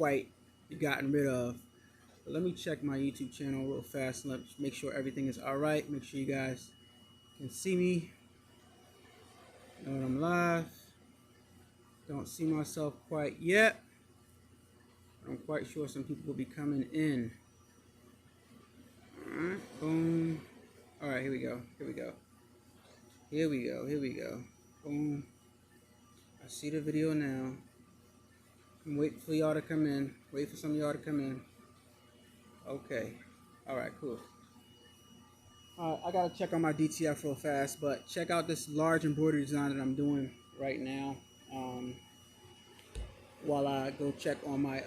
quite gotten rid of. But let me check my YouTube channel real fast and let's make sure everything is all right. Make sure you guys can see me. Know that I'm live. Don't see myself quite yet. I'm quite sure some people will be coming in. All right, boom. All right, here we go. Here we go. Here we go. Here we go. Boom. I see the video now. I'm waiting for y'all to come in. Wait for some of y'all to come in. Okay. All right, cool. All right, I gotta check on my DTF real fast, but check out this large embroidery design that I'm doing right now. While I go check on my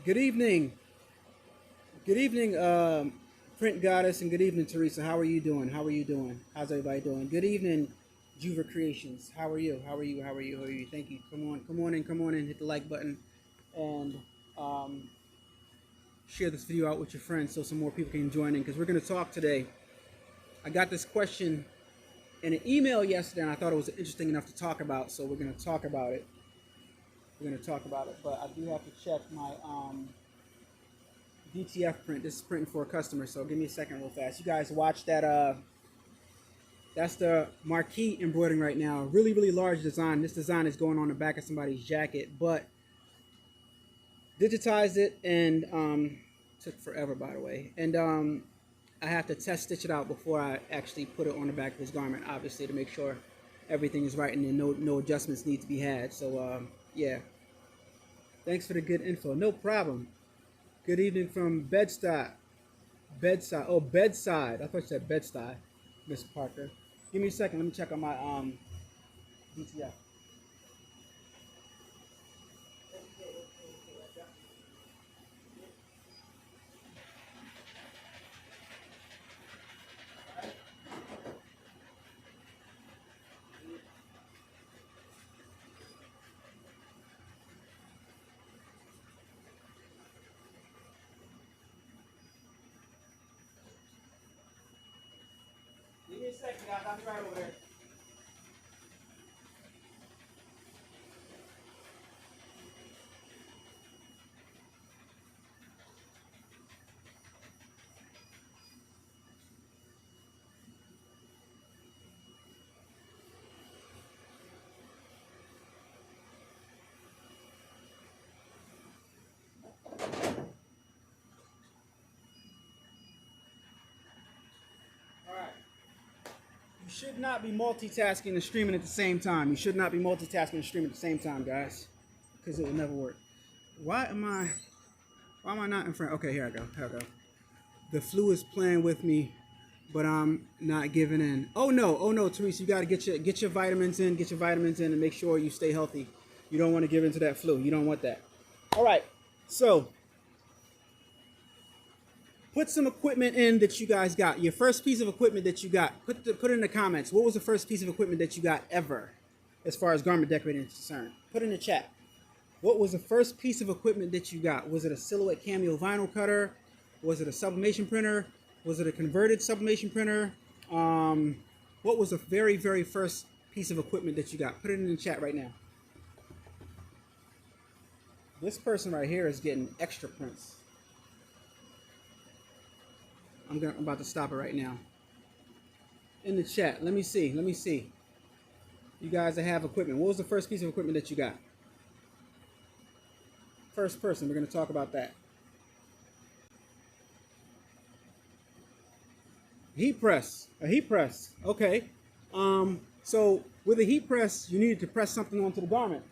good evening. Good evening, Print Goddess, and good evening, Teresa. How are you doing? How are you doing? How's everybody doing? Good evening, Juva Creations. How are you? How are you? How are you? How are you? Thank you. Come on in. Hit the like button and share this video out with your friends so some more people can join in, because we're going to talk today. I got this question in an email yesterday, and I thought it was interesting enough to talk about, so we're going to talk about it. We're going to talk about it, but I do have to check my DTF print. This is printing for a customer, so give me a second real fast. You guys watch that. That's the marquee embroidering right now. Really, really large design. This design is going on the back of somebody's jacket, but digitized it and took forever, by the way. And I have to test stitch it out before I actually put it on the back of his garment, obviously, to make sure everything is right and then no adjustments need to be had. So yeah, thanks for the good info. No problem. Good evening from Bedside. Oh, Bedside. I thought you said Bed-Stuy, Miss Parker. Give me a second. Let me check on my DTF. Give me a second, guys. I'll be right over there. You should not be multitasking and streaming at the same time. You should not be multitasking and streaming at the same time, guys, because it will never work. Why am I not in front? Okay, here I go. The flu is playing with me, but I'm not giving in. Oh no, Teresa, you gotta get your vitamins in, and make sure you stay healthy. You don't want to give in to that flu. You don't want that. All right, so put some equipment in that you guys got. Your first piece of equipment that you got. Put it in the comments. What was the first piece of equipment that you got ever, as far as garment decorating is concerned? Put in the chat. What was the first piece of equipment that you got? Was it a Silhouette Cameo vinyl cutter? Was it a sublimation printer? Was it a converted sublimation printer? What was the very, very first piece of equipment that you got? Put it in the chat right now. This person right here is getting extra prints. I'm about to stop it right now. In the chat, let me see. You guys that have equipment, what was the first piece of equipment that you got? First person, we're going to talk about that. Heat press, a heat press. Okay. So with a heat press, you needed to press something onto the garment.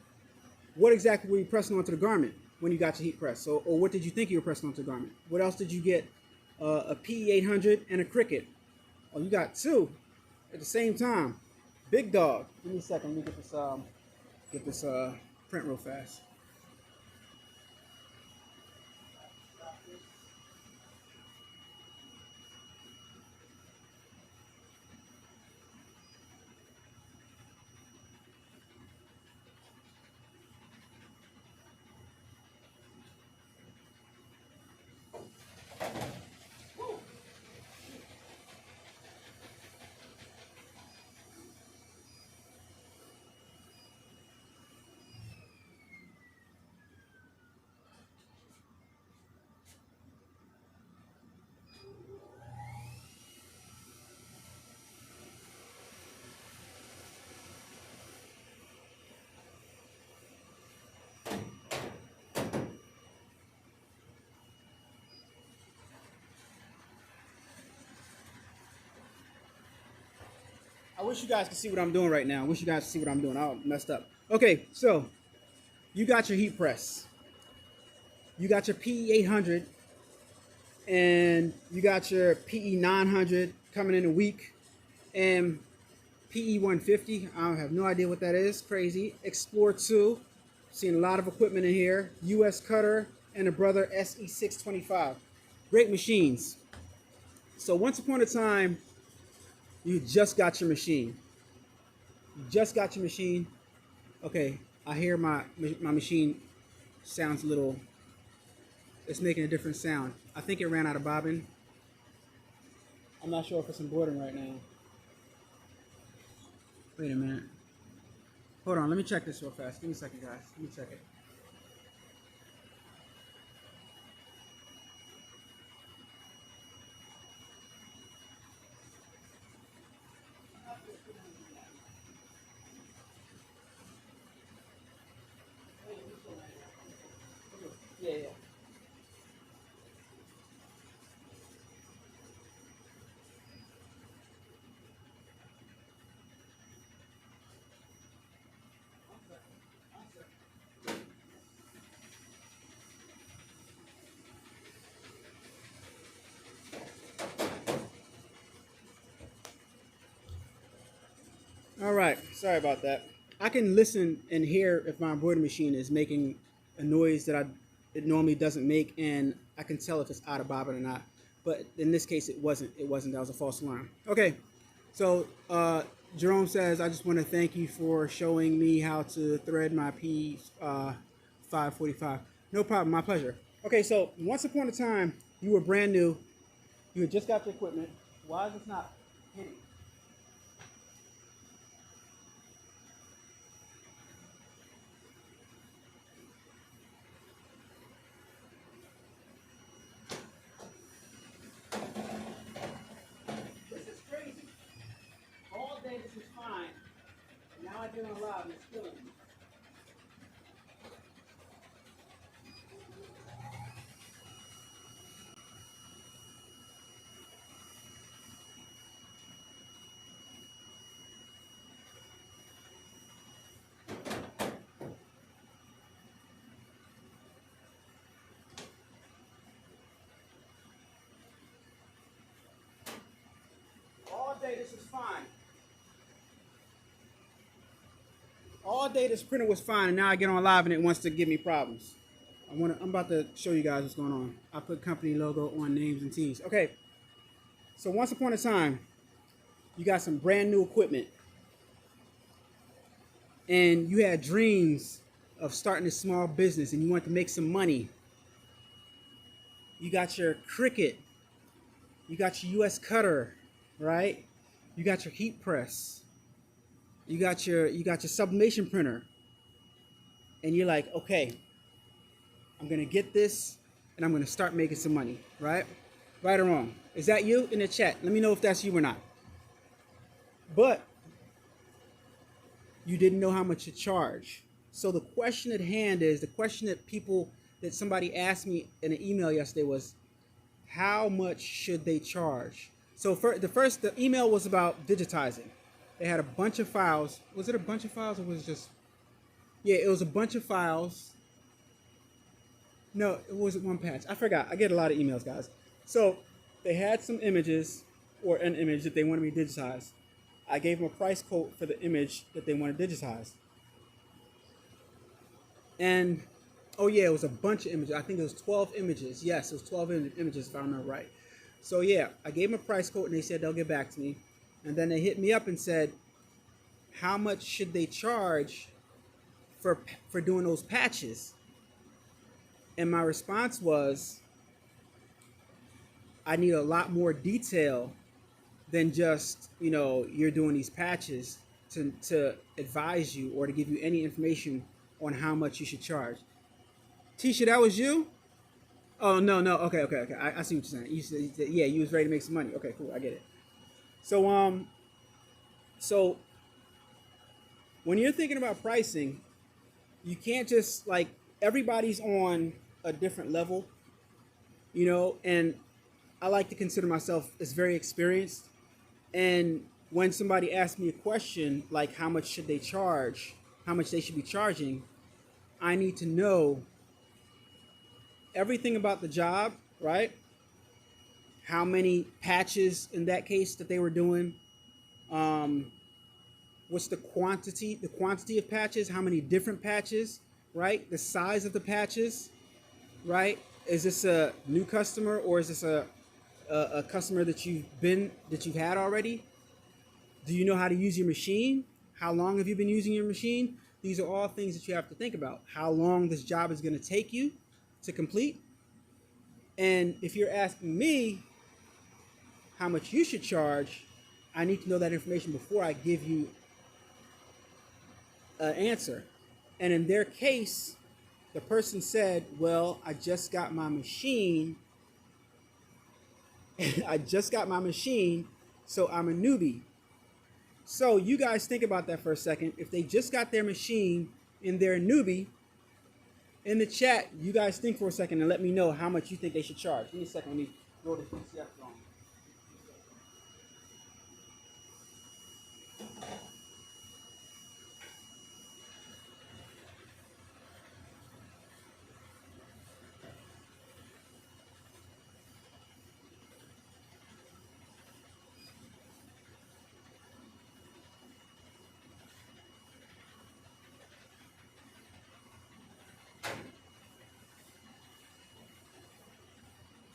What exactly were you pressing onto the garment when you got your heat press? Or what did you think you were pressing onto the garment? What else did you get? A PE800 and a Cricut. Oh, you got two at the same time. Big dog. Give me a second. Let me get this print real fast. I wish you guys could see what I'm doing right now. I wish you guys could see what I'm doing. I messed up. Okay, so you got your heat press. You got your PE 800, and you got your PE 900 coming in a week, and PE 150. I have no idea what that is. Crazy. Explore 2. Seen a lot of equipment in here. US Cutter and a Brother SE 625. Great machines. So once upon a time, you just got your machine. You just got your machine. Okay, I hear my machine sounds a little, it's making a different sound. I think it ran out of bobbin. I'm not sure if it's embroidering right now. Wait a minute. Hold on, let me check this real fast. Give me a second, guys. Let me check it. Yeah. All right, sorry about that. I can listen and hear if my embroidery machine is making a noise that it normally doesn't make, and I can tell if it's out of bobbin or not. But in this case, it wasn't. It wasn't. That was a false alarm. Okay, so Jerome says, I just want to thank you for showing me how to thread my P 545. No problem. My pleasure. Okay, so once upon a time, you were brand new. You had just got your equipment. Why is this not hitting? This is fine. Now I get on loud and it's killing me. All day this is fine. All day this printer was fine, and now I get on live and it wants to give me problems. I'm about to show you guys what's going on. I put company logo on names and teams. Okay, so once upon a time, you got some brand new equipment, and you had dreams of starting a small business, and you wanted to make some money. You got your Cricut, you got your US Cutter, right? You got your heat press. You got your sublimation printer, and you're like, okay, I'm gonna get this, and I'm gonna start making some money, right? Right or wrong? Is that you? In the chat, let me know if that's you or not. But you didn't know how much to charge. So the question at hand is, the question that somebody asked me in an email yesterday was, how much should they charge? So the email was about digitizing. They had a bunch of files. Was it a bunch of files, or was it just? Yeah, it was a bunch of files. No, it wasn't one patch. I forgot. I get a lot of emails, guys. So they had some images, or an image that they wanted me to digitize. I gave them a price quote for the image that they wanted digitized. And, oh yeah, it was a bunch of images. I think it was 12 images. Yes, it was 12 images if I remember right. So yeah, I gave them a price quote, and they said they'll get back to me. And then they hit me up and said, how much should they charge for doing those patches? And my response was, I need a lot more detail than just, you're doing these patches to advise you or to give you any information on how much you should charge. Tisha, that was you? Oh, no. Okay. I see what you're saying. You said, yeah, you was ready to make some money. Okay, cool. I get it. So when you're thinking about pricing, you can't just, everybody's on a different level, and I like to consider myself as very experienced. And when somebody asks me a question like how much should they charge, how much they should be charging, I need to know everything about the job, right? How many patches in that case that they were doing, what's the quantity of patches, how many different patches, right? The size of the patches, right? Is this a new customer or is this a customer that you've had already? Do you know how to use your machine? How long have you been using your machine? These are all things that you have to think about. How long this job is going to take you to complete. And if you're asking me how much you should charge, I need to know that information before I give you an answer. And in their case, the person said, well, I just got my machine. I just got my machine, so I'm a newbie. So you guys think about that for a second. If they just got their machine and they're a newbie, in the chat, you guys think for a second and let me know how much you think they should charge. Give me a second. Let me throw this PCF on.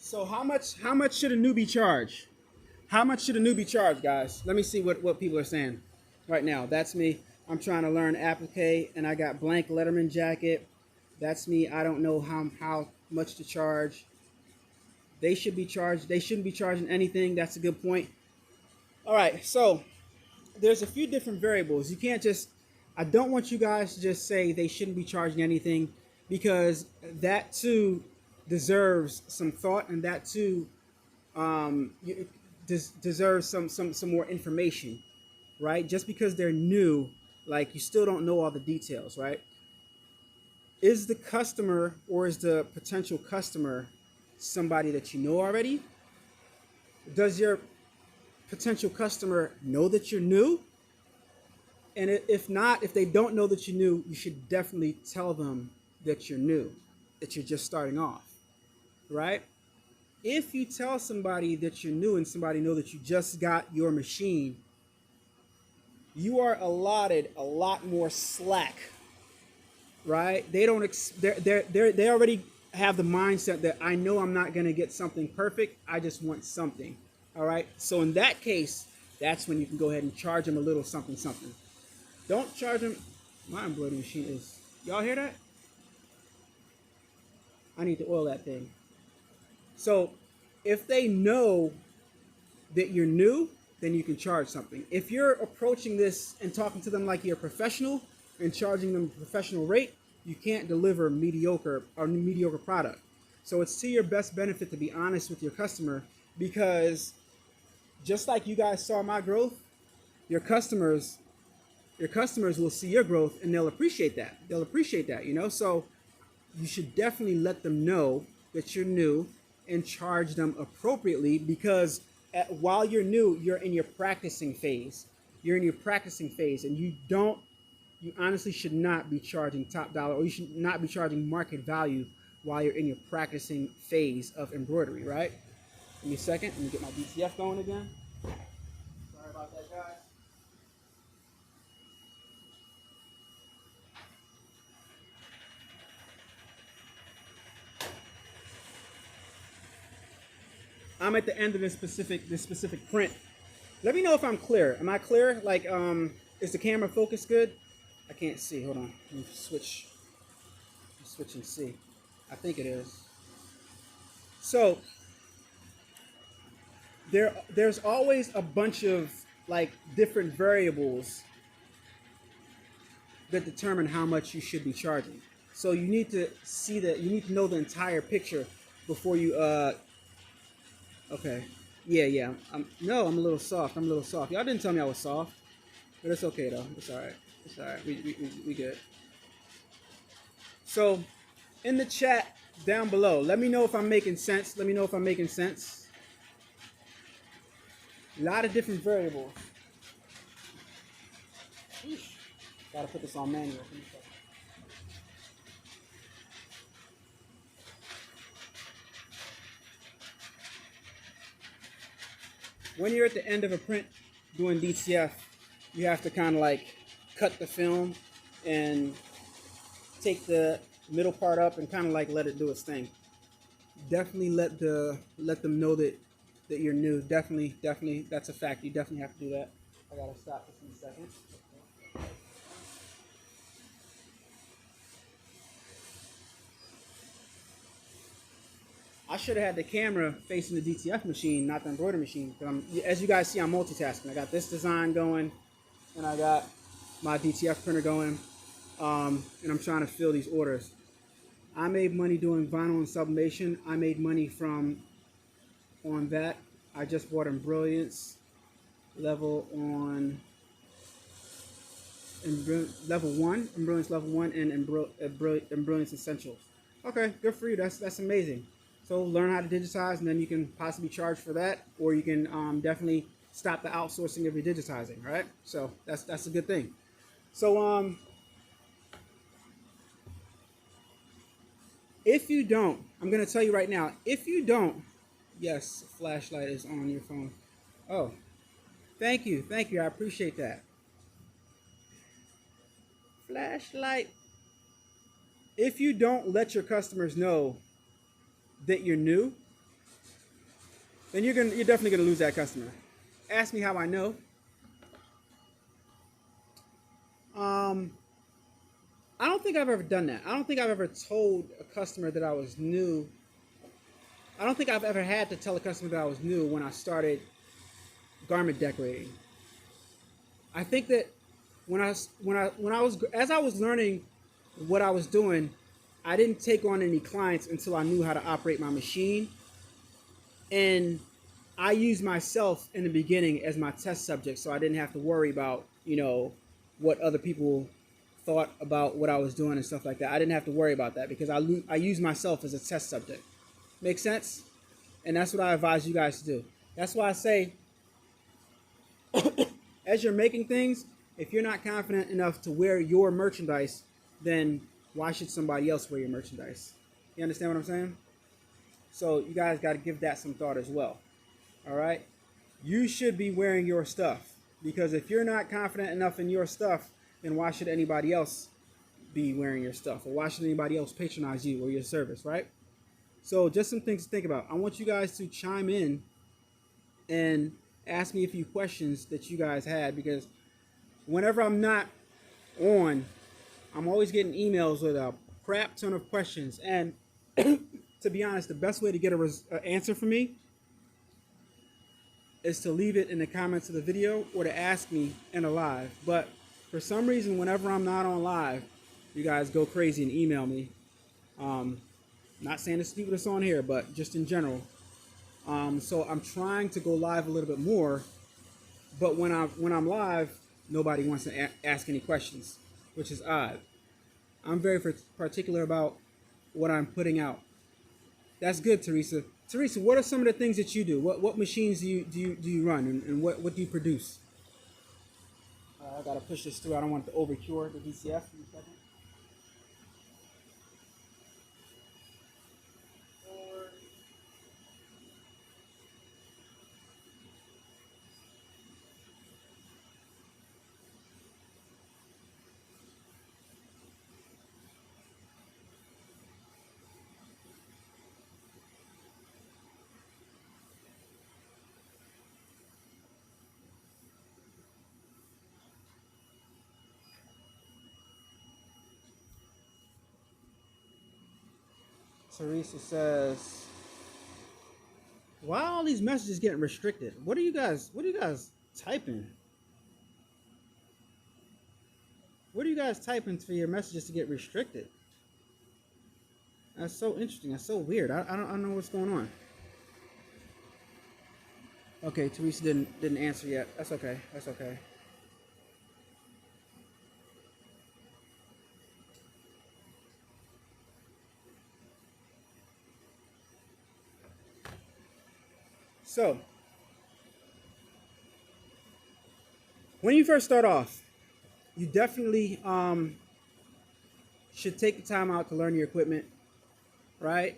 So how much should a newbie charge? How much should a newbie charge, guys? Let me see what people are saying right now. That's me. I'm trying to learn applique and I got blank Letterman jacket. That's me. I don't know how much to charge. They should be charged. They shouldn't be charging anything. That's a good point. All right, so there's a few different variables. You can't just, I don't want you guys to just say they shouldn't be charging anything, because that too deserves some thought, and that too deserves some more information, right? Just because they're new, like, you still don't know all the details, right? Is the customer, or is the potential customer, somebody that you know already? Does your potential customer know that you're new? And if not, if they don't know that you're new, you should definitely tell them that you're new, that you're just starting off, right? If you tell somebody that you're new and somebody know that you just got your machine, you are allotted a lot more slack, right? They don't they already have the mindset that I know I'm not going to get something perfect. I just want something. All right. So in that case, that's when you can go ahead and charge them a little something. Don't charge them. My embroidery machine is, y'all hear that? I need to oil that thing. So if they know that you're new, then you can charge something. If you're approaching this and talking to them like you're a professional and charging them a professional rate, you can't deliver mediocre product. So it's to your best benefit to be honest with your customer, because just like you guys saw my growth, your customers will see your growth and they'll appreciate that. You know? So you should definitely let them know that you're new and charge them appropriately, because while you're new, you're in your practicing phase. And you honestly should not be charging top dollar, or you should not be charging market value while you're in your practicing phase of embroidery, right? Give me a second. Let me get my BTF going again. Sorry about that, guys. I'm at the end of this specific print. Let me know if I'm clear. Am I clear? Like, is the camera focus good? I can't see. Hold on. Let me switch and see. I think it is. So there's always a bunch of like different variables that determine how much you should be charging. So you need to see that. You need to know the entire picture before you. Okay. Yeah. I'm a little soft. Y'all didn't tell me I was soft, but it's okay though. It's all right. We good. So, in the chat down below, let me know if I'm making sense. A lot of different variables. Gotta put this on manual. When you're at the end of a print doing DTF, you have to kind of like cut the film and take the middle part up and kind of like let it do its thing. Definitely let them know that you're new. Definitely, that's a fact. You definitely have to do that. I gotta stop this in a second. I should have had the camera facing the DTF machine, not the embroidery machine. As you guys see, I'm multitasking. I got this design going, and I got my DTF printer going, and I'm trying to fill these orders. I made money doing vinyl and sublimation. I made money on that. I just bought Embrilliance level on level 1, Embrilliance level 1, and Embrilliance Essentials. Okay, good for you. That's amazing. So learn how to digitize, and then you can possibly charge for that, or you can definitely stop the outsourcing of your digitizing. Right? So that's a good thing. So if you don't, I'm gonna tell you right now. If you don't, yes, flashlight is on your phone. Oh, thank you. I appreciate that. Flashlight. If you don't let your customers know that you're new, then you're definitely gonna lose that customer. Ask me how I know. I don't think I've ever done that. I don't think I've ever told a customer that I was new. I don't think I've ever had to tell a customer that I was new when I started garment decorating. I think that as I was learning what I was doing, I didn't take on any clients until I knew how to operate my machine. And I used myself in the beginning as my test subject, so I didn't have to worry about, what other people thought about what I was doing and stuff like that. I didn't have to worry about that because I used myself as a test subject. Make sense? And that's what I advise you guys to do. That's why I say, as you're making things, if you're not confident enough to wear your merchandise, then why should somebody else wear your merchandise? You understand what I'm saying? So you guys got to give that some thought as well. All right? You should be wearing your stuff, because if you're not confident enough in your stuff, then why should anybody else be wearing your stuff? Or why should anybody else patronize you or your service, right? So just some things to think about. I want you guys to chime in and ask me a few questions that you guys had, because whenever I'm not on, I'm always getting emails with a crap ton of questions. And to be honest, the best way to get an answer from me is to leave it in the comments of the video or to ask me in a live. But for some reason, whenever I'm not on live, you guys go crazy and email me. Not saying it's people that's on here, but just in general. So I'm trying to go live a little bit more, but when I'm live, nobody wants to ask any questions, which is odd. I'm very particular about what I'm putting out. That's good, Teresa. Teresa, what are some of the things that you do? What machines do you run, and what do you produce? I gotta push this through. I don't want it to overcure the DCF in a second. Teresa says, "Why are all these messages getting restricted? What are you guys typing? What are you guys typing for your messages to get restricted? That's so interesting. That's so weird. I don't know what's going on." Okay, Teresa didn't answer yet. That's okay. That's okay. So, when you first start off, you definitely should take the time out to learn your equipment, right?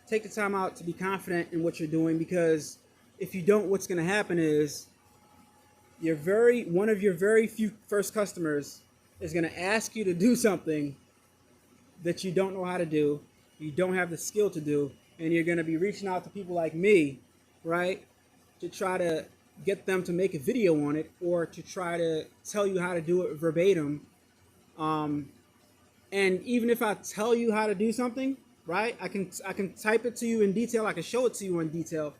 Take the time out to be confident in what you're doing, because if you don't, what's going to happen is one of your very few first customers is going to ask you to do something that you don't know how to do, you don't have the skill to do, and you're going to be reaching out to people like me, right, to try to get them to make a video on it, or to try to tell you how to do it verbatim. And even if I tell you how to do something, right, I can type it to you in detail, I can show it to you in detail,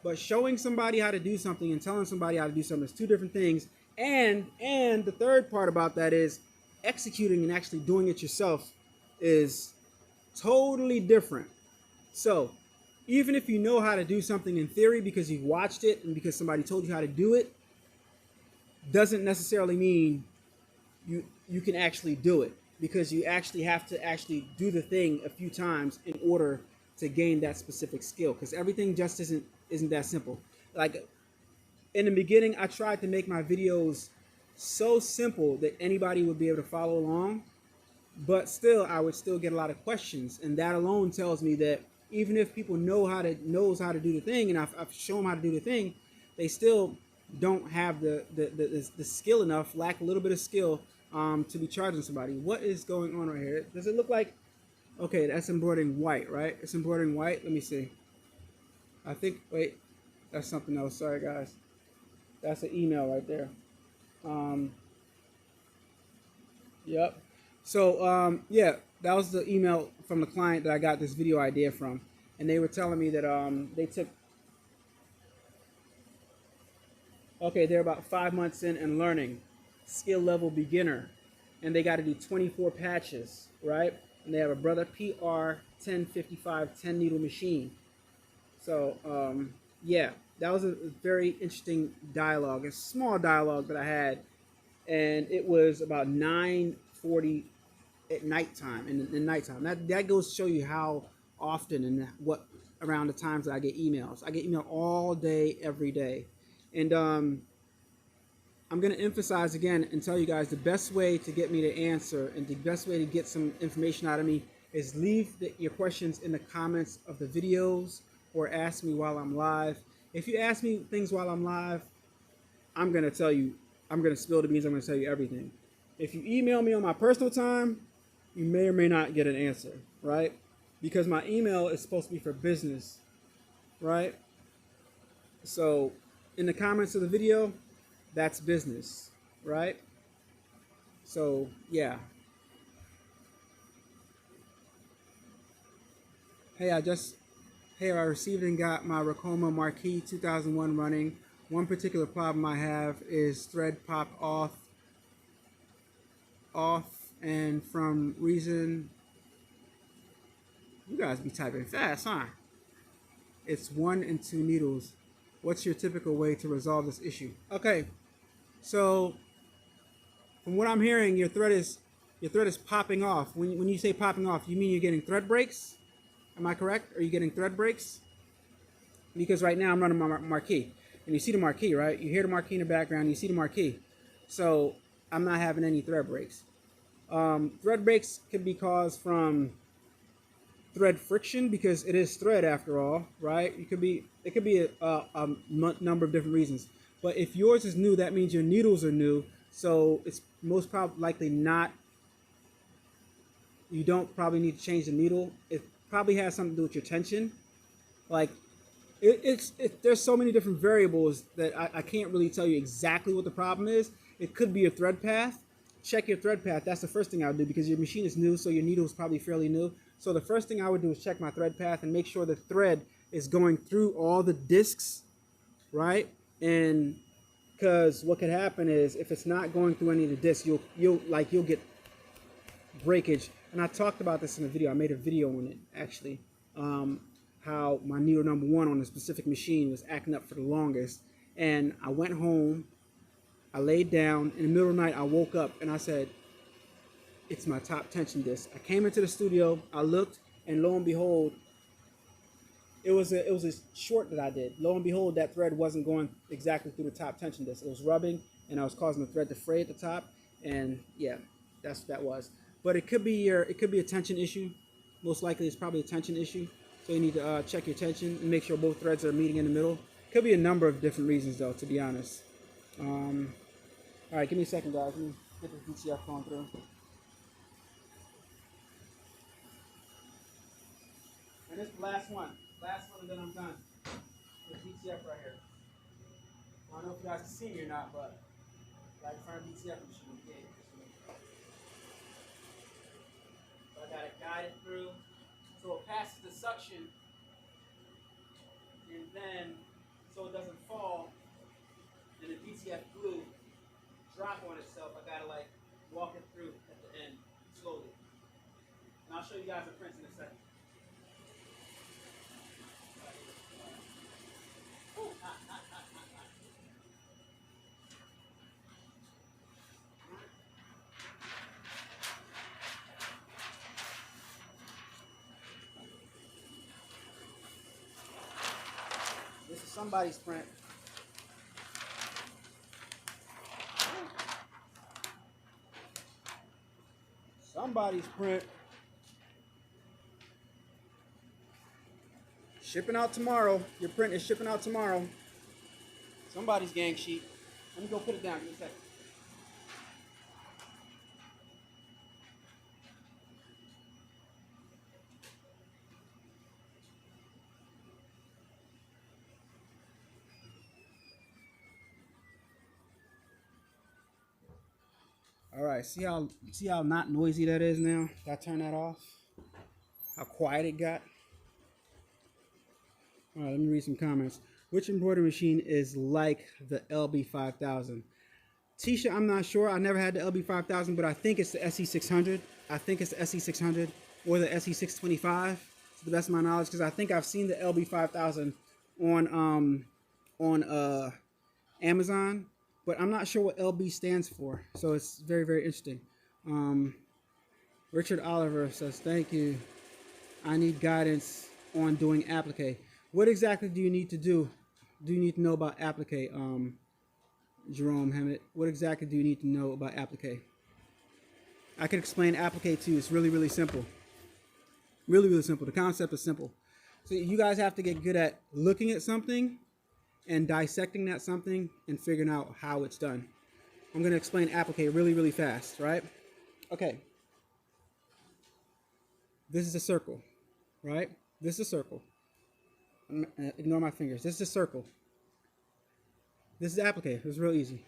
but showing somebody how to do something and telling somebody how to do something is two different things. And the third part about that is executing and actually doing it yourself is totally different. So even if you know how to do something in theory because you've watched it and because somebody told you how to do it, doesn't necessarily mean you can actually do it, because you actually have to actually do the thing a few times in order to gain that specific skill, because everything just isn't that simple. Like in the beginning, I tried to make my videos so simple that anybody would be able to follow along, but still I would still get a lot of questions, and that alone tells me that even if people knows how to do the thing, and I've shown them how to do the thing, they still don't have the skill enough, lack a little bit of skill to be charging somebody. What is going on right here? Does it look like, okay, that's embroidering white, right? It's embroidering white. Let me see. I think, wait, that's something else. Sorry, guys. That's an email right there. Yep. So, yeah, that was the email from the client that I got this video idea from. And they were telling me that they took, okay, they're about 5 months in and learning, skill level beginner, and they got to do 24 patches, right? And they have a Brother PR 1055 10 needle machine. So yeah, that was a very interesting dialogue, a small dialogue that I had, and it was about 9:40 at nighttime. In nighttime, that goes to show you how often and what around the times that I get emails. I get email all day, every day, and I'm going to emphasize again and tell you guys the best way to get me to answer and the best way to get some information out of me is leave your questions in the comments of the videos, or ask me while I'm live. If you ask me things while I'm live, I'm going to tell you, I'm going to spill the beans, I'm going to tell you everything. If you email me on my personal time, you may or may not get an answer, right? Because my email is supposed to be for business, right? So in the comments of the video, that's business, right? So yeah. Hey, I received and got my Ricoma Marquee 2001 running. One particular problem I have is thread pop off, and from reason, you guys be typing fast, huh? It's 1 and 2 needles. What's your typical way to resolve this issue? Okay, so from what I'm hearing, your thread is popping off. When you say popping off, you mean you're getting thread breaks? Am I correct? Are you getting thread breaks? Because right now I'm running my marquee, and you see the marquee, right? You hear the marquee in the background, you see the marquee. So I'm not having any thread breaks. Thread breaks can be caused from thread friction, because it is thread after all, right? It could be a number of different reasons. But if yours is new, that means your needles are new. So it's most likely not. You don't probably need to change the needle. It probably has something to do with your tension. Like there's so many different variables that I can't really tell you exactly what the problem is. It could be your thread path. Check your thread path. That's the first thing I would do, because your machine is new, so your needle is probably fairly new. So the first thing I would do is check my thread path and make sure the thread is going through all the discs, right? And because what could happen is, if it's not going through any of the discs, you'll get breakage. And I talked about this in a video. I made a video on it, actually. How my needle number 1 on a specific machine was acting up for the longest. And I went home, I laid down, in the middle of the night I woke up and I said, it's my top tension disc. I came into the studio, I looked, and lo and behold, it was a short that I did. Lo and behold, that thread wasn't going exactly through the top tension disc. It was rubbing, and I was causing the thread to fray at the top. And yeah, that's what that was. But it could be a tension issue. Most likely, it's probably a tension issue. So you need to check your tension and make sure both threads are meeting in the middle. Could be a number of different reasons, though, to be honest. All right, give me a second, guys. Let me get this DCF going through. And this is the last one. Last one, and then I'm done with DCF right here. I don't know if you guys can see me or not, but right in front of DCF machine. Yeah, so I got it guided through, so it passes the suction, and then so it doesn't fall, and the DCF glue drop on itself. I gotta like walk it through at the end slowly, and I'll show you guys the prints in a second. This is somebody's print. Somebody's print. Shipping out tomorrow. Your print is shipping out tomorrow. Somebody's gang sheet. Let me go put it down. Give me a second. All right, see how not noisy that is now? I turn that off. How quiet it got. All right, let me read some comments. Which embroidery machine is like the LB5000? Tisha, I'm not sure. I never had the LB5000, but I think it's the SE600. I think it's the SE600 or the SE625, to the best of my knowledge, because I think I've seen the LB5000 on Amazon. But I'm not sure what LB stands for, so it's very, very interesting. Richard Oliver says, thank you. I need guidance on doing applique. What exactly do you need to do? Do you need to know about applique, Jerome Hammett? What exactly do you need to know about applique? I can explain applique too. It's really, really simple. Really, really simple. The concept is simple. So you guys have to get good at looking at something and dissecting that something and figuring out how it's done. I'm going to explain applique really, really fast, right? Okay. This is a circle, right? This is a circle. Ignore my fingers. This is a circle. This is applique. It's real easy.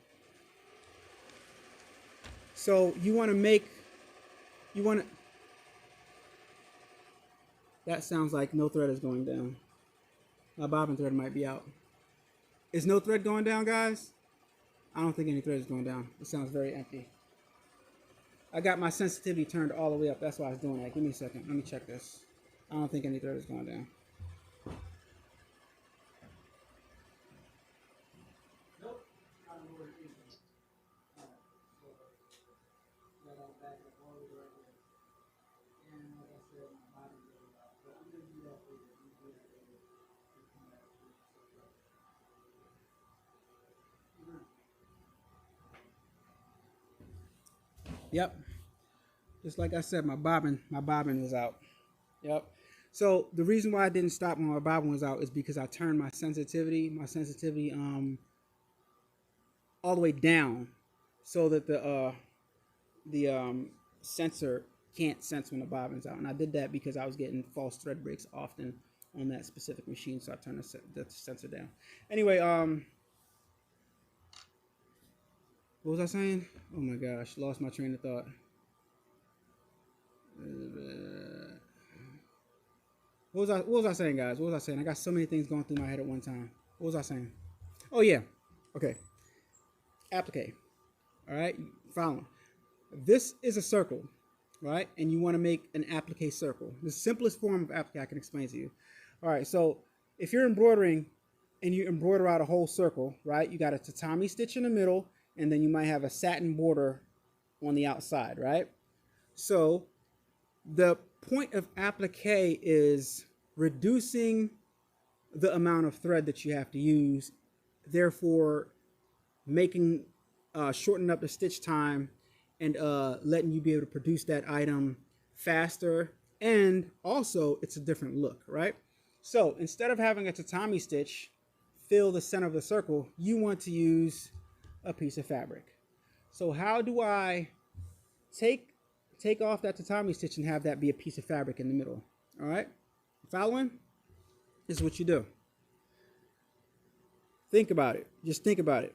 So you want to that sounds like no thread is going down. My bobbin thread might be out. Is no thread going down, guys? I don't think any thread is going down. It sounds very empty. I got my sensitivity turned all the way up. That's why I was doing that. Give me a second. Let me check this. I don't think any thread is going down. Nope. I don't know where it is. All right. So, that all back up all the way right there. And like I said, my bobbin goes out. But I'm going to do that later. Yep. Just like I said, my bobbin was out. Yep. So the reason why I didn't stop when my bobbin was out is because I turned my sensitivity all the way down so that the sensor can't sense when the bobbin's out. And I did that because I was getting false thread breaks often on that specific machine, so I turned the sensor down. Anyway, what was I saying? Oh my gosh, lost my train of thought. What was I saying, guys? What was I saying? I got so many things going through my head at one time. What was I saying? Oh yeah. Okay. Applique. All right. Following. This is a circle, right? And you want to make an applique circle. The simplest form of applique I can explain to you. All right. So if you're embroidering and you embroider out a whole circle, right? You got a tatami stitch in the middle, and then you might have a satin border on the outside, right? So the point of applique is reducing the amount of thread that you have to use, therefore making shortening up the stitch time and letting you be able to produce that item faster. And also, it's a different look, right? So instead of having a tatami stitch fill the center of the circle, you want to use a piece of fabric. So how do I take off that tatami stitch and have that be a piece of fabric in the middle? All right, following? This is what you do. Think about it. Just think about it.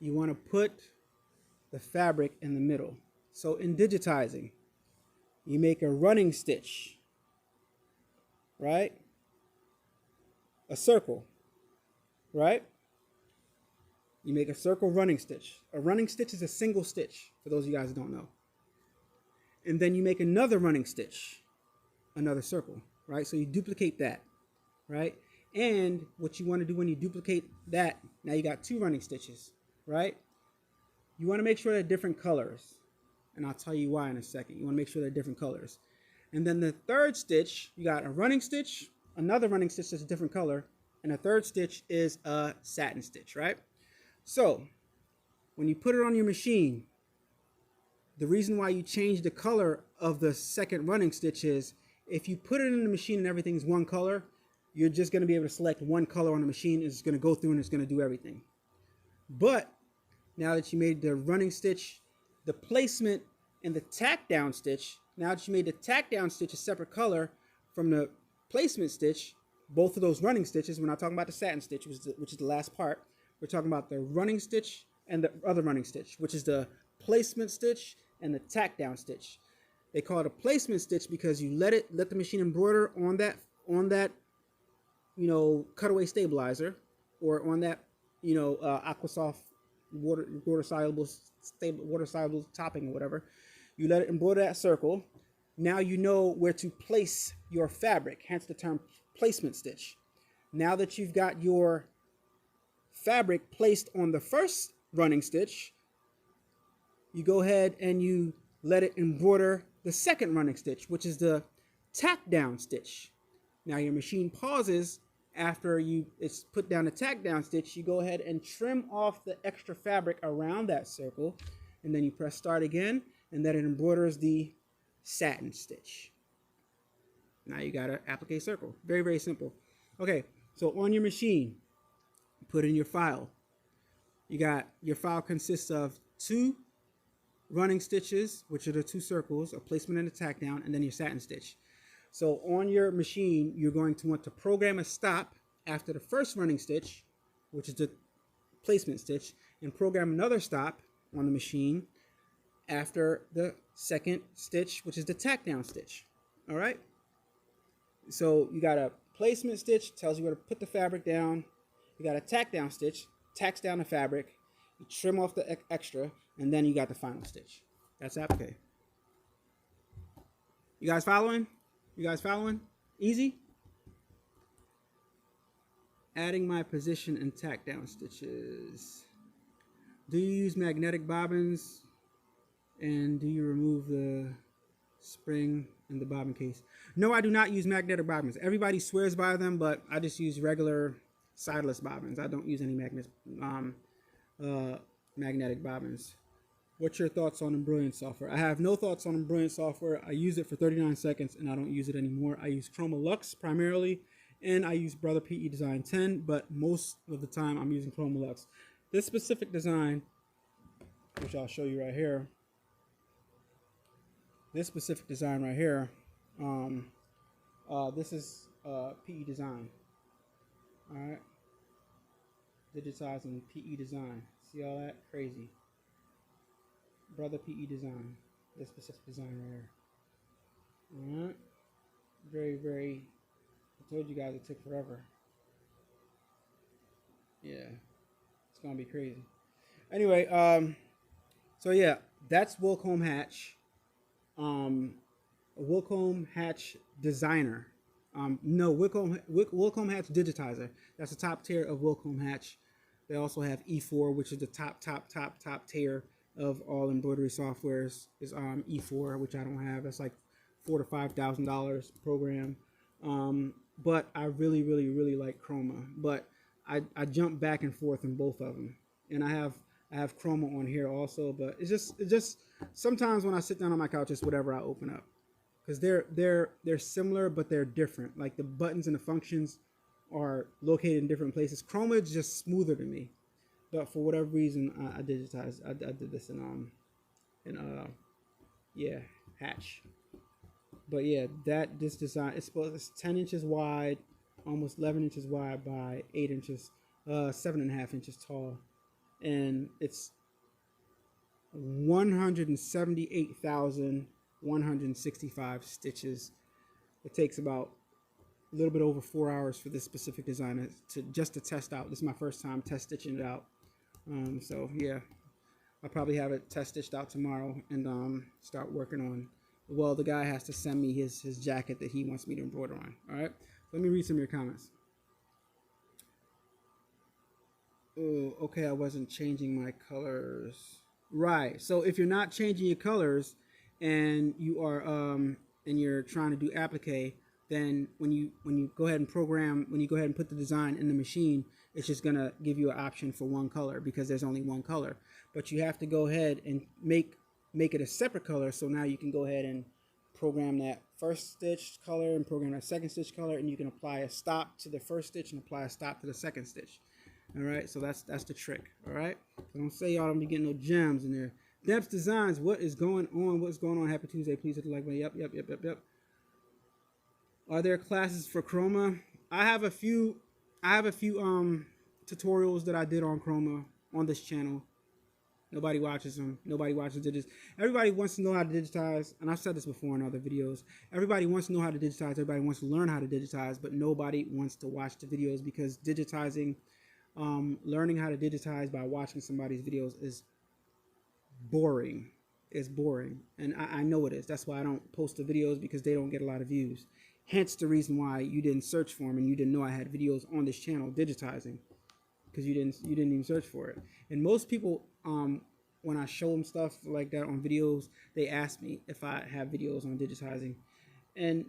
You want to put the fabric in the middle. So in digitizing, you make a running stitch, right? A circle, right? You make a circle running stitch. A running stitch is a single stitch, for those of you guys who don't know. And then you make another running stitch, another circle, right? So you duplicate that, right? And what you want to do when you duplicate that, now you got two running stitches, right? You want to make sure they're different colors. And I'll tell you why in a second. You want to make sure they're different colors. And then the third stitch, you got a running stitch, another running stitch that's a different color, and a third stitch is a satin stitch, right? So when you put it on your machine, the reason why you change the color of the second running stitch is if you put it in the machine and everything's one color, you're just going to be able to select one color on the machine. It's going to go through and it's going to do everything. But now that you made the running stitch, the placement, and the tack down stitch, now that you made the tack down stitch a separate color from the placement stitch, both of those running stitches, we're not talking about the satin stitch, which is the last part. We're talking about the running stitch and the other running stitch, which is the placement stitch and the tack down stitch. They call it a placement stitch because you let the machine embroider on that cutaway stabilizer, or on that Aquasoft water soluble topping or whatever. You let it embroider that circle. Now you know where to place your fabric, hence the term placement stitch. Now that you've got your fabric placed on the first running stitch, you go ahead and you let it embroider the second running stitch, which is the tack down stitch. Now your machine pauses after it's put down the tack down stitch. You go ahead and trim off the extra fabric around that circle, and then you press start again, and then it embroiders the satin stitch. Now you got an applique circle. Very, very simple. Okay, so on your machine, put in your file. Your file consists of two running stitches, which are the two circles, a placement and a tack down, and then your satin stitch. So on your machine, you're going to want to program a stop after the first running stitch, which is the placement stitch, and program another stop on the machine after the second stitch, which is the tack down stitch. All right. So you got a placement stitch, tells you where to put the fabric down. You got a tack down stitch, tacks down the fabric. You trim off the extra, and then you got the final stitch. That's applique. You guys following? You guys following? Easy? Adding my position and tack down stitches. Do you use magnetic bobbins? And do you remove the spring in the bobbin case? No, I do not use magnetic bobbins. Everybody swears by them, but I just use regular sideless bobbins. I don't use any magnetic bobbins. What's your thoughts on embroidery software? I have no thoughts on embroidery software. I use it for 39 seconds and I don't use it anymore. I use Chroma Lux primarily, and I use Brother PE Design 10, but most of the time I'm using Chroma Lux. This specific design, which I'll show you right here, this is PE Design. All right, digitizing PE Design. See all that? Crazy. Brother PE Design. This specific design right here. All right, very, very. I told you guys it took forever. Yeah, it's gonna be crazy. Anyway, so yeah, that's Wilcomb Hatch. Wilcomb Hatch Designer. No, Wilcomb Hatch Digitizer. That's the top tier of Wilcomb Hatch. They also have E4, which is the top tier of all embroidery softwares. Is E4, which I don't have. That's like $4,000 to $5,000 program. But I really like Chroma. But I jump back and forth in both of them, and I have I have Chroma on here also, but it's just sometimes when I sit down on my couch, it's whatever I open up, because they're similar but they're different. Like the buttons and the functions are located in different places. Chroma is just smoother to me, but for whatever reason, I digitized. I did this in yeah, Hatch. But yeah, this design it's 10 inches wide, almost 11 inches wide by 8 inches, 7.5 inches tall, and it's 178,165 stitches. It takes about a little bit over 4 hours for this specific design to test out. This is my first time test stitching it out. So yeah, I'll probably have it test stitched out tomorrow and start working on. Well, the guy has to send me his jacket that he wants me to embroider on. All right, let me read some of your comments. Oh, okay, I wasn't changing my colors. Right. So if you're not changing your colors and you're trying to do applique, then when you go ahead and when you go ahead and put the design in the machine, it's just gonna give you an option for one color because there's only one color. But you have to go ahead and make it a separate color. So now you can go ahead and program that first stitch color and program that second stitch color, and you can apply a stop to the first stitch and apply a stop to the second stitch. All right, so that's the trick. All right, so don't say y'all don't be getting no gems in there. Depth Designs, what is going on? What's going on? Happy Tuesday. Please hit the like button. Yep. Are there classes for Chroma? I have a few tutorials that I did on Chroma on this channel. Nobody watches them. Nobody watches digits. Everybody wants to know how to digitize, and I've said this before in other videos. Everybody wants to know how to digitize. Everybody wants to learn how to digitize, but nobody wants to watch the videos because digitizing, learning how to digitize by watching somebody's videos is boring. It's boring, and I know it is. That's why I don't post the videos, because they don't get a lot of views. Hence the reason why you didn't search for them and you didn't know I had videos on this channel digitizing, because you didn't even search for it. And most people, when I show them stuff like that on videos, they ask me if I have videos on digitizing, and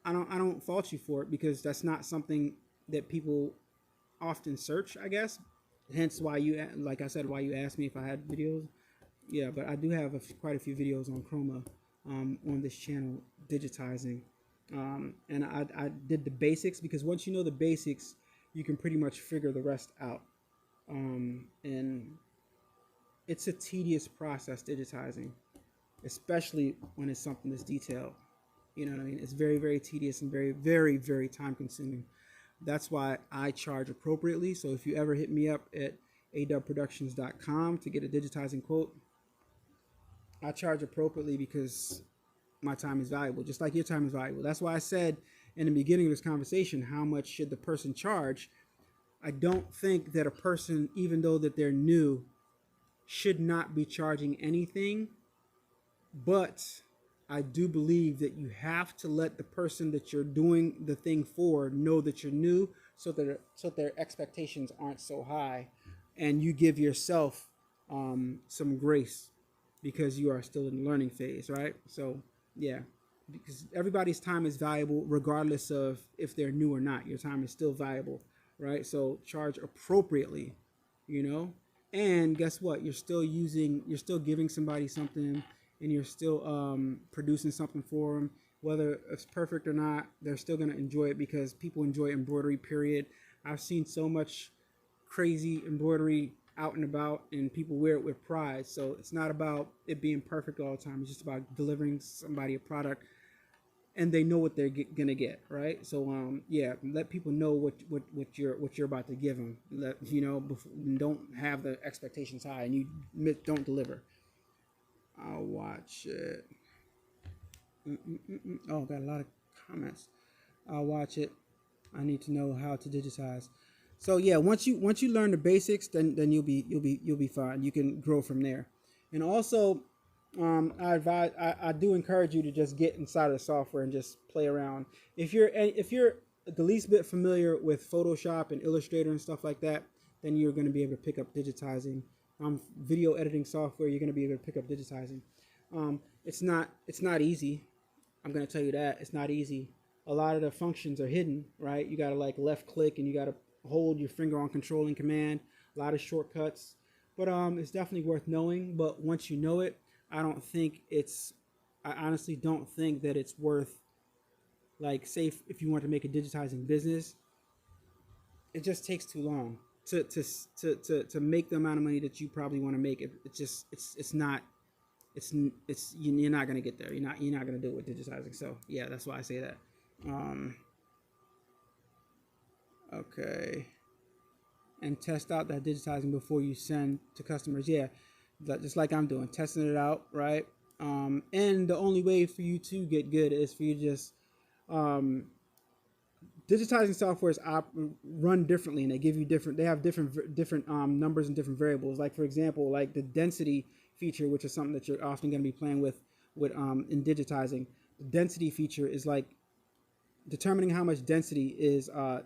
I don't fault you for it, because that's not something that people often search, I guess. Hence why like I said, why you asked me if I had videos. Yeah, but I do have quite a few videos on Chroma on this channel digitizing, and I did the basics, because once you know the basics, you can pretty much figure the rest out. And it's a tedious process digitizing, especially when it's something that's detailed. You know what I mean? It's very, very tedious and very, very, very time consuming. That's why I charge appropriately. So if you ever hit me up at adubbproductions.com to get a digitizing quote, I charge appropriately because my time is valuable, just like your time is valuable. That's why I said in the beginning of this conversation, how much should the person charge? I don't think that a person, even though that they're new, should not be charging anything, but I do believe that you have to let the person that you're doing the thing for know that you're new, so their expectations aren't so high, and you give yourself some grace, because you are still in the learning phase, right? So yeah, because everybody's time is valuable regardless of if they're new or not. Your time is still valuable, right? So charge appropriately, you know. And guess what? You're still giving somebody something, and you're still producing something for them. Whether it's perfect or not, they're still going to enjoy it, because people enjoy embroidery, period. I've seen so much crazy embroidery out and about, and people wear it with pride. So it's not about it being perfect all the time. It's just about delivering somebody a product, and they know what they're gonna get, right? So yeah, let people know what you're about to give them. Don't have the expectations high and you don't deliver. I'll watch it. Oh, got a lot of comments. I'll watch it. I need to know how to digitize. So yeah, once you learn the basics, then you'll be fine. You can grow from there. And also, I do encourage you to just get inside of the software and just play around. If you're the least bit familiar with Photoshop and Illustrator and stuff like that, then you're going to be able to pick up digitizing. Video editing software, you're going to be able to pick up digitizing. It's not easy. I'm going to tell you that it's not easy. A lot of the functions are hidden, right? You got to like left click, and you got to hold your finger on control and command. A lot of shortcuts. but it's definitely worth knowing. But once you know it, I don't think it's. I honestly don't think that it's worth, like, say if you want to make a digitizing business, it just takes too long to make the amount of money that you probably want to make. It's just it's not you're not gonna get there. You're not gonna do it with digitizing. So yeah, that's why I say that. Um, okay, and test out that digitizing before you send to customers. Yeah, just like I'm doing, testing it out, right? And the only way for you to get good is for you to just um, digitizing software is run differently, and they give you different. They have different numbers and different variables. Like for example, like the density feature, which is something that you're often going to be playing with in digitizing. The density feature is like determining how much density is of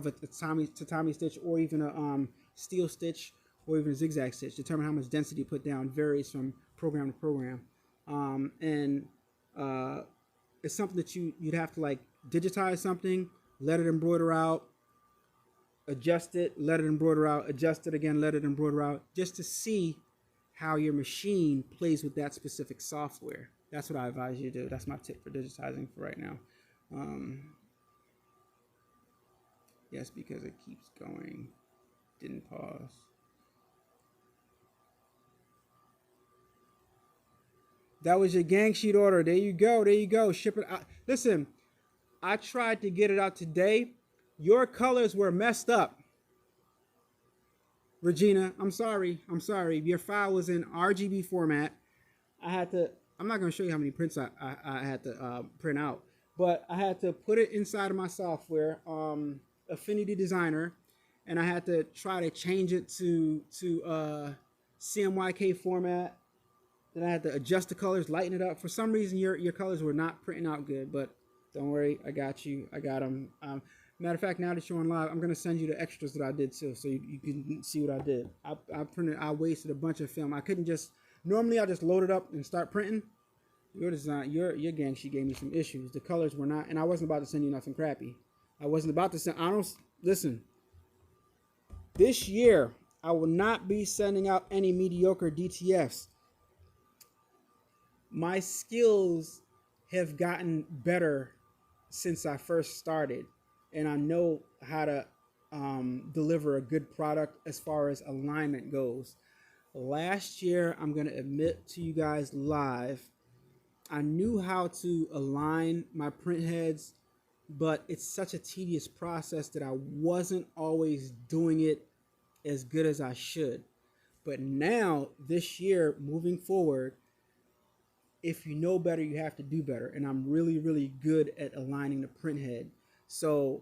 a tatami stitch, or even a steel stitch, or even a zigzag stitch. Determine how much density you put down varies from program to program, and it's something that you'd have to like digitize something, let it embroider out, adjust it, let it embroider out, adjust it again, let it embroider out, just to see how your machine plays with that specific software. That's what I advise you to do. That's my tip for digitizing for right now. Yes, because it keeps going. Didn't pause. That was your gang sheet order. There you go. There you go. Ship it out. Listen, I tried to get it out today. Your colors were messed up. Regina, I'm sorry. I'm sorry. Your file was in RGB format. I'm not going to show you how many prints I had to print out, but I had to put it inside of my software, Affinity Designer, and I had to try to change it to CMYK format. Then I had to adjust the colors, lighten it up. For some reason, your colors were not printing out good, but don't worry, I got you. I got them. Matter of fact, now that you're on live, I'm gonna send you the extras that I did too, so you can see what I did. I wasted a bunch of film. I couldn't just normally I just load it up and start printing. Your design, your gang sheet gave me some issues. The colors were not, and I wasn't about to send you nothing crappy. I wasn't about to send. I don't listen. This year, I will not be sending out any mediocre DTFs. My skills have gotten better since I first started, and I know how to deliver a good product as far as alignment goes. Last year, I'm going to admit to you guys live, I knew how to align my print heads, but it's such a tedious process that I wasn't always doing it as good as I should. But now, this year, moving forward, if you know better, you have to do better. And I'm really, really good at aligning the print head. So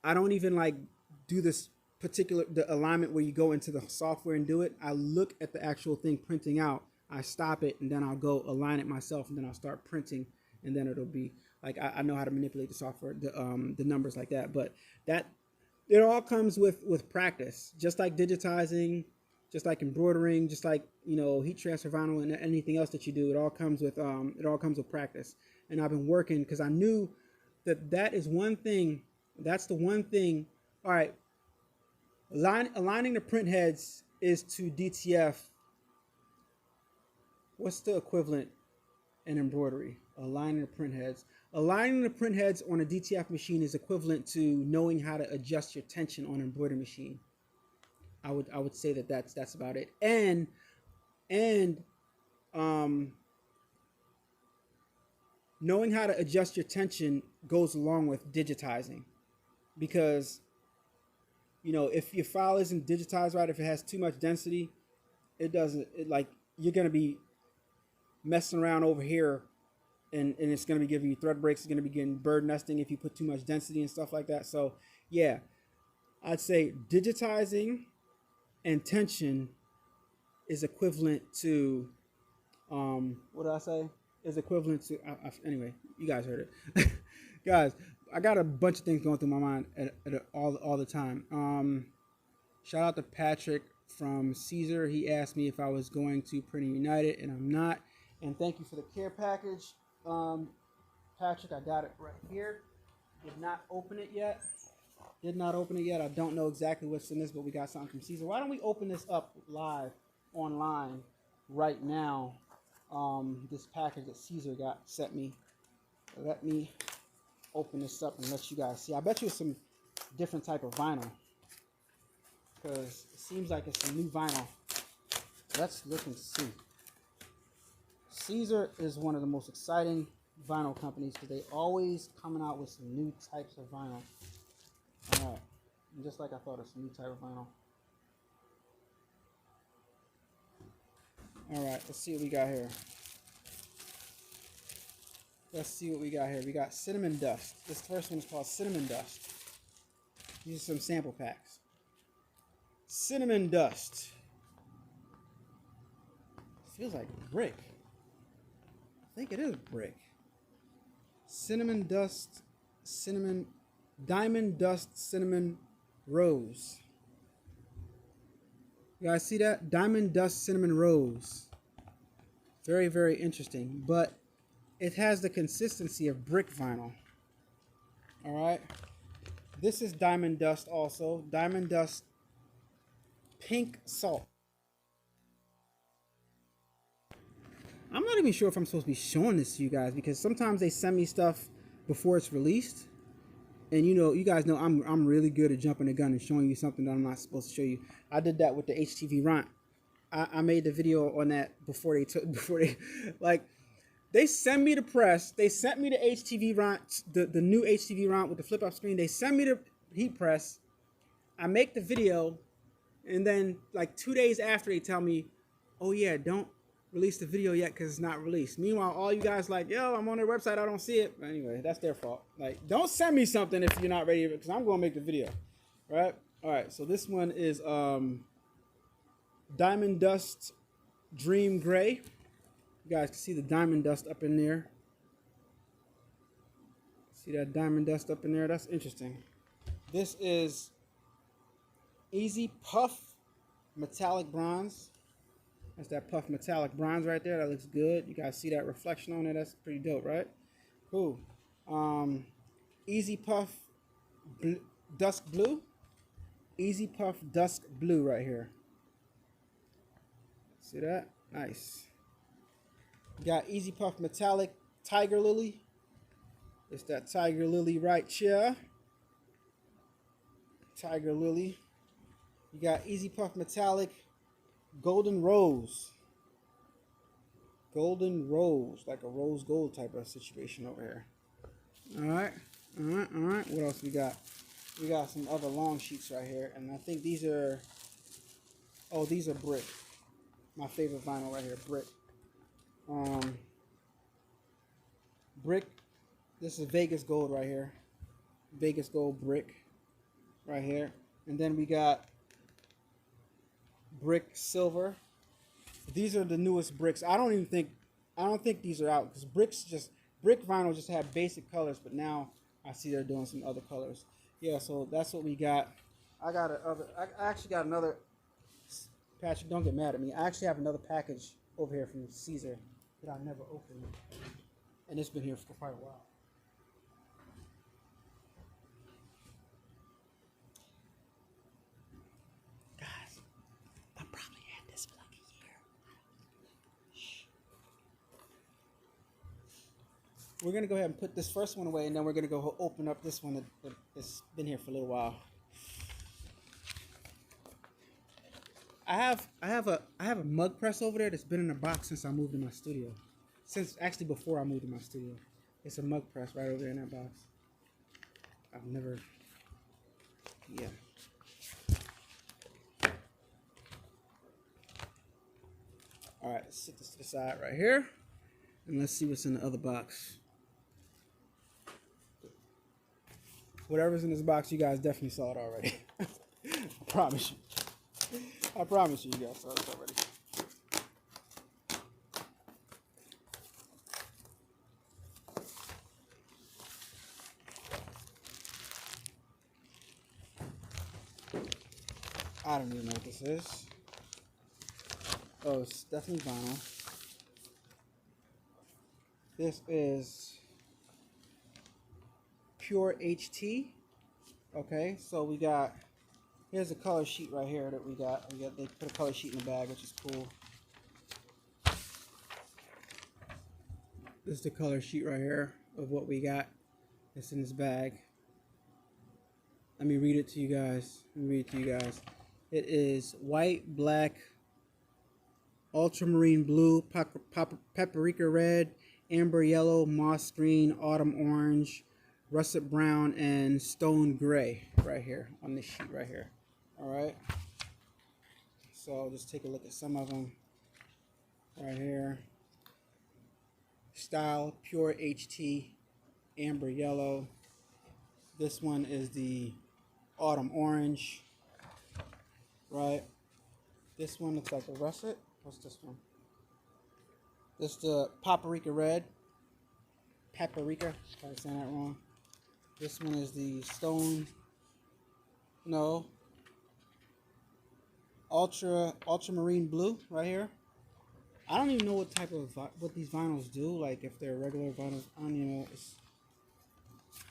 I don't even like do this the alignment where you go into the software and do it. I look at the actual thing printing out. I stop it, and then I'll go align it myself, and then I'll start printing, and then it'll be like I know how to manipulate the software, the numbers like that. But that it all comes with practice, just like digitizing, just like embroidering, just like heat transfer vinyl and anything else that you do. It all comes with practice. And I've been working because I knew that is one thing. That's the one thing. All right, aligning the print heads is to DTF. What's the equivalent in embroidery? Aligning the print heads. Aligning the print heads on a DTF machine is equivalent to knowing how to adjust your tension on an embroidery machine. I would say that's about it. And knowing how to adjust your tension goes along with digitizing, because if your file isn't digitized right, if it has too much density, you're gonna be messing around over here, and it's gonna be giving you thread breaks. It's gonna be getting bird nesting if you put too much density and stuff like that. So yeah, I'd say digitizing and tension is equivalent to what did I say? Is equivalent to anyway. You guys heard it, guys. I got a bunch of things going through my mind all the time. Shout out to Patrick from Caesar. He asked me if I was going to Printing United, and I'm not. And thank you for the care package, Patrick. I got it right here. Did not open it yet. Did not open it yet. I don't know exactly what's in this, but we got something from Caesar. Why don't we open this up live online right now? This package that Caesar got sent me. Let me open this up and let you guys see. I bet you it's some different type of vinyl, because it seems like it's a new vinyl. Let's look and see. Caesar is one of the most exciting vinyl companies because they always coming out with some new types of vinyl. All right, and just like I thought, it's a new type of vinyl. All right, let's see what we got here. Let's see what we got here. We got Cinnamon Dust. This first one is called Cinnamon Dust. These are some sample packs. Cinnamon Dust. Feels like brick. I think it is brick. Cinnamon Dust, cinnamon, Diamond Dust, Cinnamon Rose. You guys see that? Diamond Dust, Cinnamon Rose. Very, very interesting. But it has the consistency of brick vinyl. All right. This is Diamond Dust also. Diamond Dust Pink Salt. I'm not even sure if I'm supposed to be showing this to you guys, because sometimes they send me stuff before it's released. And you guys know I'm really good at jumping the gun and showing you something that I'm not supposed to show you. I did that with the HTV Ront. I made the video on that before they like, they send me the press. They sent me the HTV Ront, the new HTV Ront with the flip up screen. They send me the heat press. I make the video, and then like 2 days after, they tell me, oh yeah, don't release the video yet because it's not released. Meanwhile, all you guys like, yo, I'm on their website, I don't see it. But anyway, that's their fault. Like, don't send me something if you're not ready, because I'm going to make the video. Right? All right, so this one is Diamond Dust Dream Gray. You guys can see the diamond dust up in there. See that diamond dust up in there? That's interesting. This is Easy Puff Metallic Bronze. That's that puff metallic bronze right there. That looks good. You guys see that reflection on it? That's pretty dope, right? Cool. Easy Puff Dusk Blue. Easy Puff Dusk Blue right here. See that? Nice. You got Easy Puff Metallic Tiger Lily. It's that Tiger Lily right here. Tiger Lily. You got Easy Puff Metallic Golden Rose. Golden Rose, like a rose gold type of situation over here. All right. What else we got? We got some other long sheets right here, and I think these are, oh, these are brick. My favorite vinyl right here, brick. Brick. This is Vegas Gold right here. Vegas Gold brick right here. And then we got brick silver. These are the newest bricks. I don't think these are out, because brick vinyl just had basic colors, but now I see they're doing some other colors. Yeah, so that's what we got. I actually got another. Patrick, don't get mad at me. I actually have another package over here from Caesar that I never opened, and it's been here for quite a while. Guys, I probably had this for like a year. We're gonna go ahead and put this first one away, and then we're gonna go open up this one that's been here for a little while. I have a mug press over there that's been in a box since I moved to my studio. Since actually before I moved to my studio. It's a mug press right over there in that box. I've never, yeah. All right, let's sit this to the side right here, and let's see what's in the other box. Whatever's in this box, you guys definitely saw it already. I promise you. I promise you guys saw this already. I don't even know what this is. Oh, it's definitely vinyl. This is Pure HT. Okay, so we got, here's a color sheet right here that we got. They put a color sheet in the bag, which is cool. This is the color sheet right here of what we got. It's in this bag. Let me read it to you guys. It is white, black, ultramarine blue, paprika red, amber yellow, moss green, autumn orange, russet brown, and stone gray right here on this sheet right here. All right. So I'll just take a look at some of them right here. Style, pure HT, amber yellow. This one is the autumn orange, right? This one looks like a russet. What's this one? This is the paprika red. Paprika, if I'm saying that wrong. This one is the stone, no, ultramarine blue right here. I don't even know what type of, what these vinyls do, like if they're regular vinyls. I don't even know. It's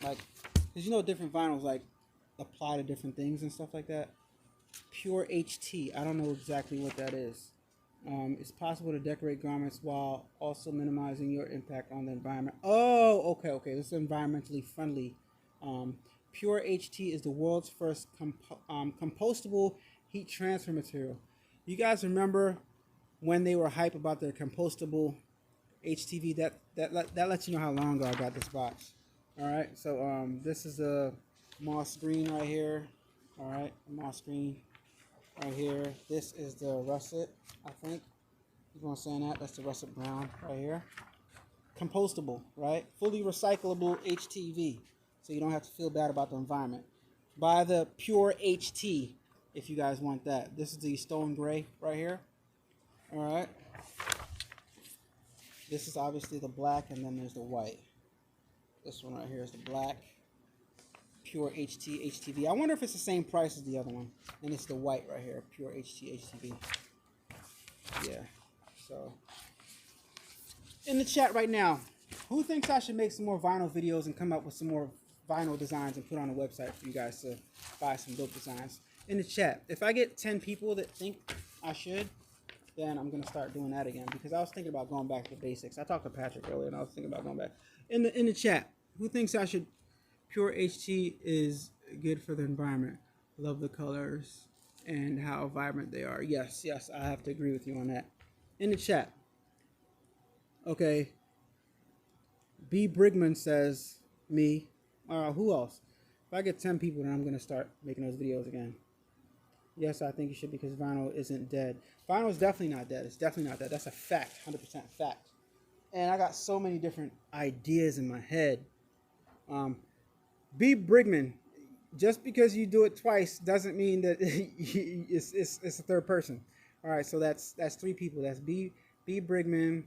like, because you know different vinyls like apply to different things and stuff like that. Pure HT, I don't know exactly what that is. It's possible to decorate garments while also minimizing your impact on the environment. Oh, okay. This is environmentally friendly. Pure HT is the world's first compostable heat transfer material. You guys remember when they were hype about their compostable HTV? That lets you know how long ago I got this box. All right, so this is a moss green right here. All right, moss green right here. This is the russet, I think. You want to say that? That's the russet brown right here. Compostable, right? Fully recyclable HTV, so you don't have to feel bad about the environment. Buy the pure HT if you guys want that. This is the stone gray right here. All right. This is obviously the black, and then there's the white. This one right here is the black. Pure HT HTV. I wonder if it's the same price as the other one. And it's the white right here. Pure HT HTV. Yeah. So, in the chat right now, who thinks I should make some more vinyl videos and come up with some more vinyl designs and put on a website for you guys to buy some dope designs? In the chat. If I get 10 people that think I should, then I'm going to start doing that again. Because I was thinking about going back to the basics. I talked to Patrick earlier, and I was thinking about going back. In the chat, who thinks I should... Pure HT is good for the environment. Love the colors and how vibrant they are. Yes, I have to agree with you on that. In the chat. Okay. B. Brigman says, me. Who else? If I get 10 people, then I'm going to start making those videos again. Yes, I think you should, because vinyl isn't dead. Vinyl is definitely not dead. It's definitely not dead. That's a fact. 100% fact. And I got so many different ideas in my head. B. Brigman, just because you do it twice doesn't mean that it's a third person. All right, so that's 3 people. That's B. Brigman.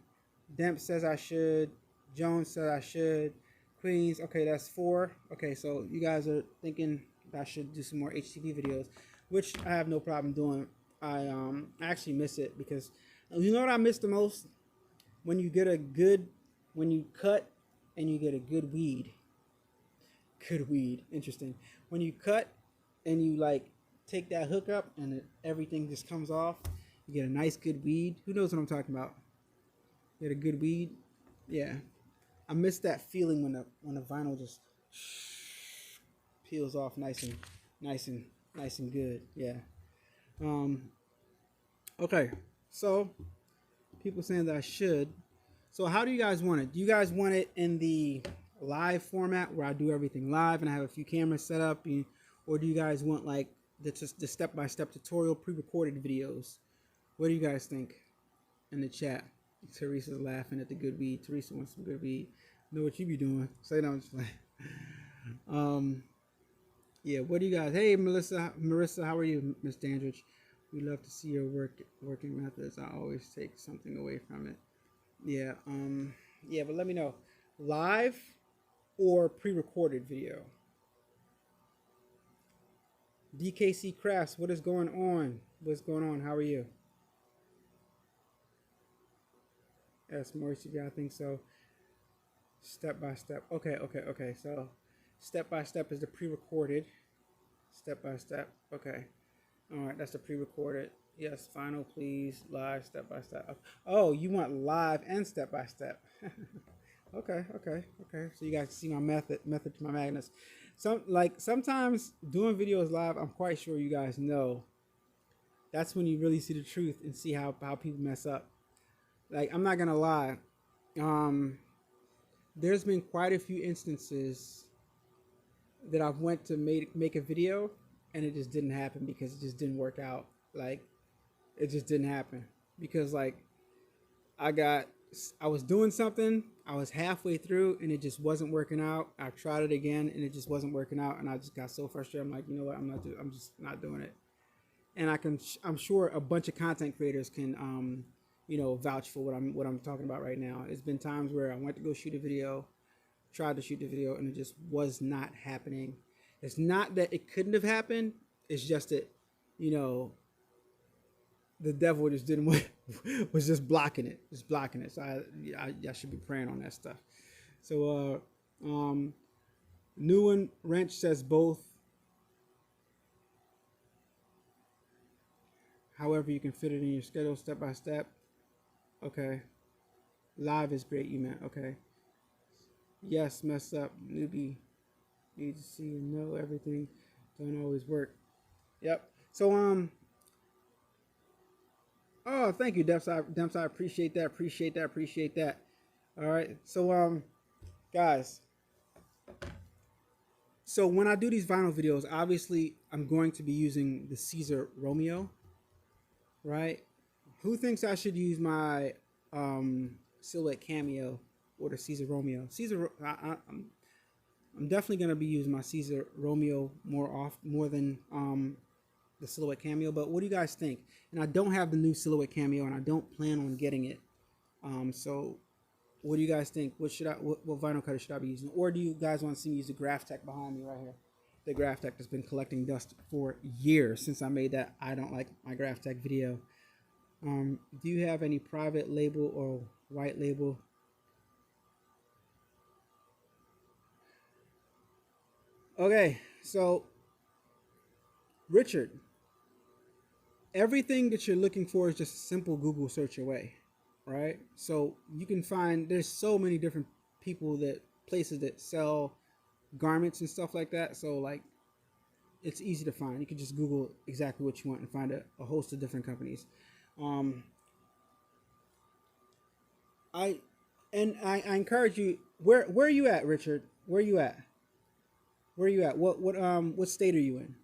Demp says I should. Jones says I should. Queens, okay, that's 4. Okay, so you guys are thinking I should do some more HTV videos, which I have no problem doing. I actually miss it, because you know what I miss the most? When you cut and you get a good weed. Good weed, interesting. When you cut and you like take that hook up and everything just comes off, you get a nice good weed. Who knows what I'm talking about? You get a good weed, yeah. I miss that feeling when the vinyl just peels off nice and good, yeah. Okay, so people saying that I should. So how do you guys want it? Do you guys want it in the live format where I do everything live and I have a few cameras set up, or do you guys want like the step-by-step tutorial pre-recorded videos? What do you guys think in the chat? Teresa's laughing at the good weed. Teresa wants some good weed. Know what you be doing. Say that. I'm just like, yeah, what do you guys? Hey, Marissa, how are you, Miss Dandridge? We love to see your working methods. I always take something away from it. Yeah, yeah, but let me know. Live or pre-recorded video? DKC Crafts, what is going on? What's going on? How are you? Yes, Maurice, I think so. Step by step. Okay. So step by step is the pre-recorded. Step by step. Okay. All right, that's the pre-recorded. Yes, final, please. Live, step by step. Oh, you want live and step by step. Okay, okay, okay. So you guys see my method to my madness. Sometimes doing videos live, I'm quite sure you guys know. That's when you really see the truth and see how people mess up. Like, I'm not gonna lie. Um, there's been quite a few instances that I've went to make a video and it just didn't happen because it just didn't work out. Like, it just didn't happen because like I was doing something, I was halfway through and it just wasn't working out. I tried it again and it just wasn't working out, and I just got so frustrated. I'm like, you know what, I'm just not doing it. And I'm sure a bunch of content creators can vouch for what I'm talking about right now. It's been times where I went to go shoot a video, tried to shoot the video, and it just was not happening. It's not that it couldn't have happened, it's just that, you know, the devil just didn't want, was just blocking it. So I should be praying on that stuff. So new one wrench says both. However you can fit it in your schedule step by step. Okay. Live is great, you meant. Okay. Yes, mess up. Newbie. Need to see and know everything. Don't always work. Yep. So oh, thank you, Demps. I appreciate that. All right. So guys. So when I do these vinyl videos, obviously I'm going to be using the Caesar Romeo, right? Who thinks I should use my Silhouette Cameo or the Caesar Romeo? I'm definitely going to be using my Caesar Romeo more than the Silhouette Cameo. But what do you guys think? And I don't have the new Silhouette Cameo, and I don't plan on getting it. So what do you guys think? What vinyl cutter should I be using? Or do you guys want to see me use the Graph Tech behind me right here? The Graph Tech has been collecting dust for years since I made that I don't like my Graph Tech video. Do you have any private label or white label? Okay, so Richard, everything that you're looking for is just a simple Google search away, right? So you can find, there's so many different places that sell garments and stuff like that. So like, it's easy to find. You can just Google exactly what you want and find a host of different companies. I encourage you. Where are you at, Richard? Where are you at? What state are you in?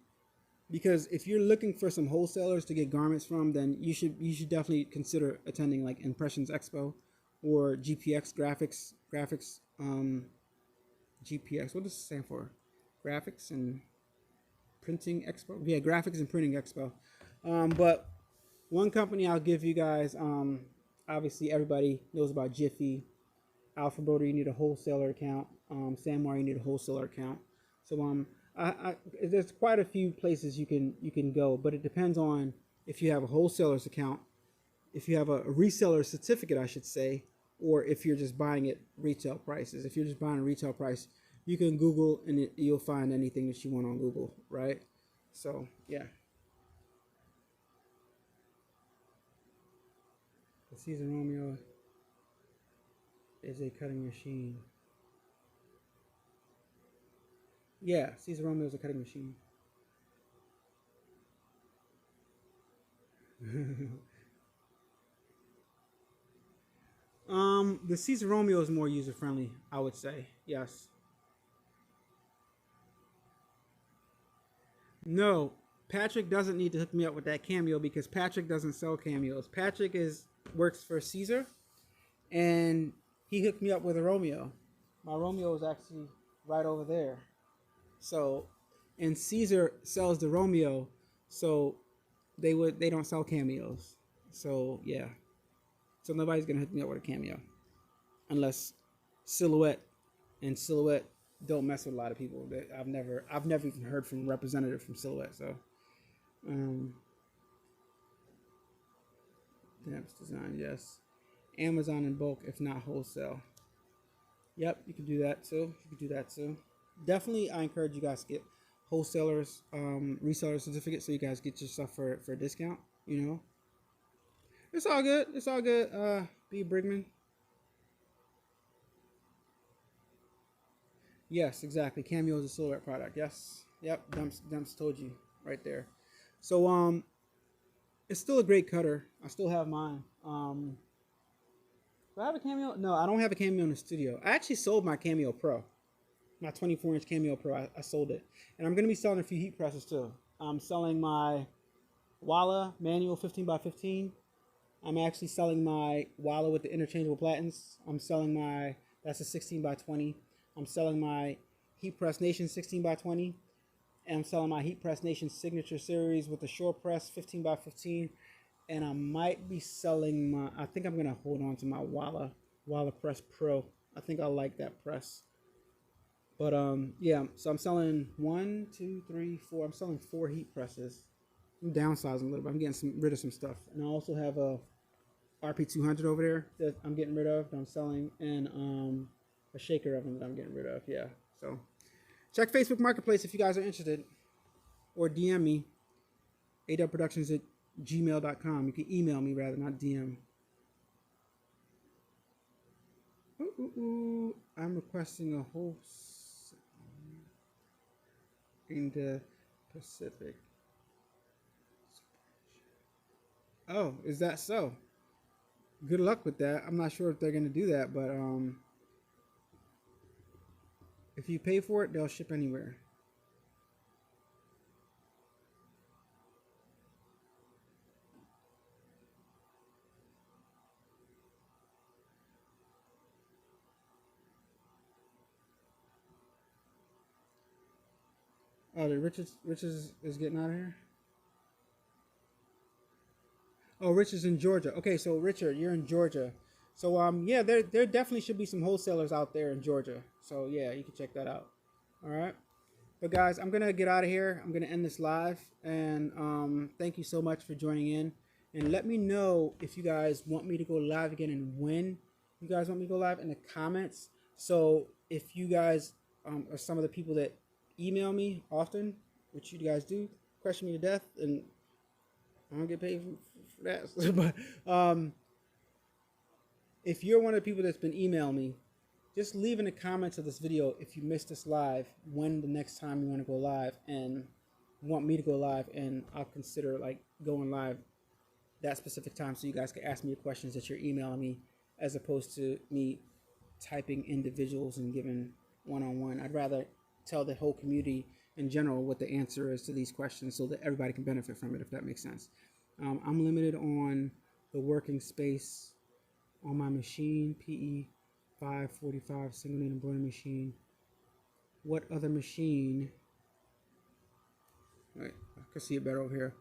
Because if you're looking for some wholesalers to get garments from, then you should definitely consider attending like Impressions Expo or GPX graphics. GPX. What does it stand for? Graphics and Printing Expo. Yeah, Graphics and Printing Expo. But one company I'll give you guys. Obviously, everybody knows about Jiffy. Alpha Broder, you need a wholesaler account. Samwar, you need a wholesaler account. So there's quite a few places you can go, but it depends on if you have a wholesaler's account, if you have a reseller certificate, I should say, or if you're just buying it retail prices. If you're just buying a retail price, you can Google and you'll find anything that you want on Google, right? So yeah. The Caesar Romeo is a cutting machine. Yeah, Caesar Romeo is a cutting machine. The Caesar Romeo is more user friendly, I would say. Yes. No, Patrick doesn't need to hook me up with that cameo because Patrick doesn't sell cameos. Patrick works for Caesar, and he hooked me up with a Romeo. My Romeo is actually right over there. So, and Caesar sells the Romeo, so they don't sell cameos. So yeah, so nobody's gonna hook me up with a cameo, unless Silhouette don't mess with a lot of people. I've never even heard from a representative from Silhouette. So, Damps Design, yes. Amazon in bulk, if not wholesale. Yep, you can do that too. Definitely, I encourage you guys to get wholesalers reseller certificate, so you guys get your stuff for a discount. You know, it's all good. It's all good. B Brigman. Yes, exactly. Cameo is a silhouette product. Yes. Yep. Dumps told you right there. So it's still a great cutter. I still have mine. Do I have a Cameo? No, I don't have a Cameo in the studio. I actually sold my Cameo Pro. My 24-inch Cameo Pro. I sold it. And I'm going to be selling a few heat presses too. I'm selling my Walla manual 15x15. I'm actually selling my Walla with the interchangeable platens. I'm selling my, that's a 16x20. I'm selling my Heat Press Nation 16x20. And I'm selling my Heat Press Nation Signature Series with the short press 15x15. And I might be selling my, I think I'm going to hold on to my Walla Press Pro. I think I like that press. But yeah, so I'm selling 1, 2, 3, 4. I'm selling 4 heat presses. I'm downsizing a little bit. I'm getting rid of some stuff. And I also have a RP200 over there that I'm getting rid of, that I'm selling, and a shaker oven that I'm getting rid of. Yeah, so check Facebook Marketplace if you guys are interested, or DM me, adubbproductions@gmail.com. You can email me rather, not DM. I'm requesting a host in the Pacific. Oh, is that so? Good luck with that. I'm not sure if they're gonna do that, but if you pay for it, they'll ship anywhere. Oh, the Richards is getting out of here. Oh, Richard's in Georgia. Okay, so Richard, you're in Georgia. So yeah, there definitely should be some wholesalers out there in Georgia. So yeah, you can check that out. All right. But guys, I'm gonna get out of here. I'm gonna end this live, and thank you so much for joining in. And let me know if you guys want me to go live again and when you guys want me to go live in the comments. So if you guys are some of the people that email me often, which you guys do, question me to death, and I don't get paid for that. But if you're one of the people that's been emailing me, just leave in the comments of this video if you missed this live, when the next time you want to go live and want me to go live, and I'll consider like going live that specific time so you guys can ask me your questions that you're emailing me, as opposed to me typing individuals and giving one-on-one. I'd rather tell the whole community in general what the answer is to these questions so that everybody can benefit from it, if that makes sense. I'm limited on the working space on my machine, PE 545 single needle embroidery machine. What other machine? Wait, I can see it better over here.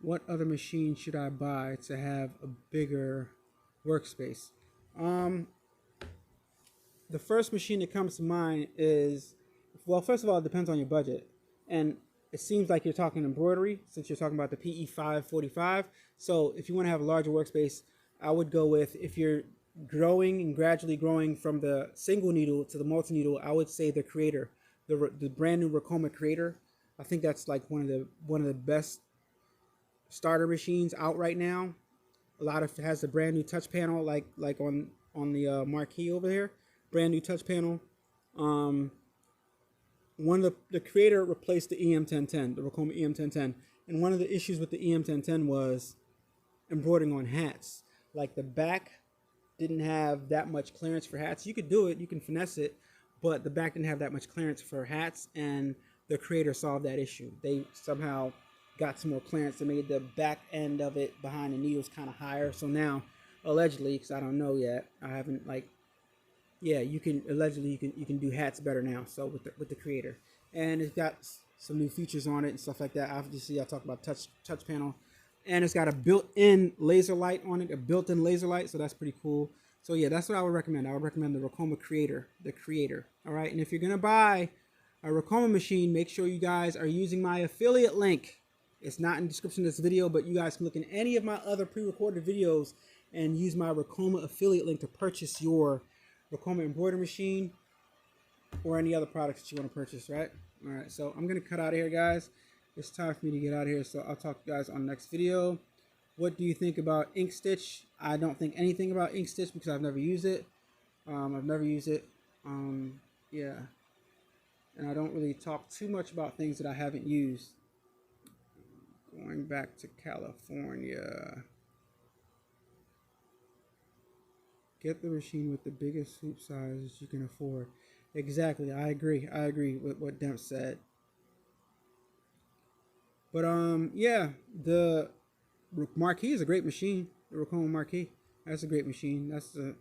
What other machine should I buy to have a bigger workspace? The first machine that comes to mind is, well, first of all, it depends on your budget. And it seems like you're talking embroidery, since you're talking about the PE 545. So if you want to have a larger workspace, I would go with, if you're growing and gradually growing from the single needle to the multi needle, I would say the Creator, the brand new Ricoma Creator. I think that's like one of the best starter machines out right now. A lot of it has a brand new touch panel, like on the marquee over here. Brand new touch panel. One of the Creator replaced the EM1010, the Ricoma EM1010, and one of the issues with the EM1010 was embroidering on hats. Like the back didn't have that much clearance for hats. You could do it, you can finesse it, but the back didn't have that much clearance for hats, and the Creator solved that issue. They somehow got some more clearance that made the back end of it behind the needles kind of higher. So now, allegedly, because I don't know yet, I haven't you can allegedly you can do hats better now. So with the Creator, and it's got some new features on it and stuff like that. Obviously, I talked about touch panel. And it's got a built-in laser light on it, a built-in laser light, so that's pretty cool. So yeah, that's what I would recommend. I would recommend the Ricoma Creator, the Creator. All right, and if you're gonna buy a Ricoma machine, make sure you guys are using my affiliate link. It's not in the description of this video, but you guys can look in any of my other pre-recorded videos and use my Ricoma affiliate link to purchase your Ricoma embroidery machine or any other products that you want to purchase, right? All right, so I'm gonna cut out of here, guys. It's time for me to get out of here, so I'll talk to you guys on the next video. What do you think about ink stitch? I don't think anything about ink stitch because I've never used it. Yeah, and I don't really talk too much about things that I haven't used. Going back to California. Get the machine with the biggest hoop size you can afford. Exactly, I agree. I agree with what Demp said. But yeah, the Marquee is a great machine. The Ricoma Marquee, that's a great machine. That's a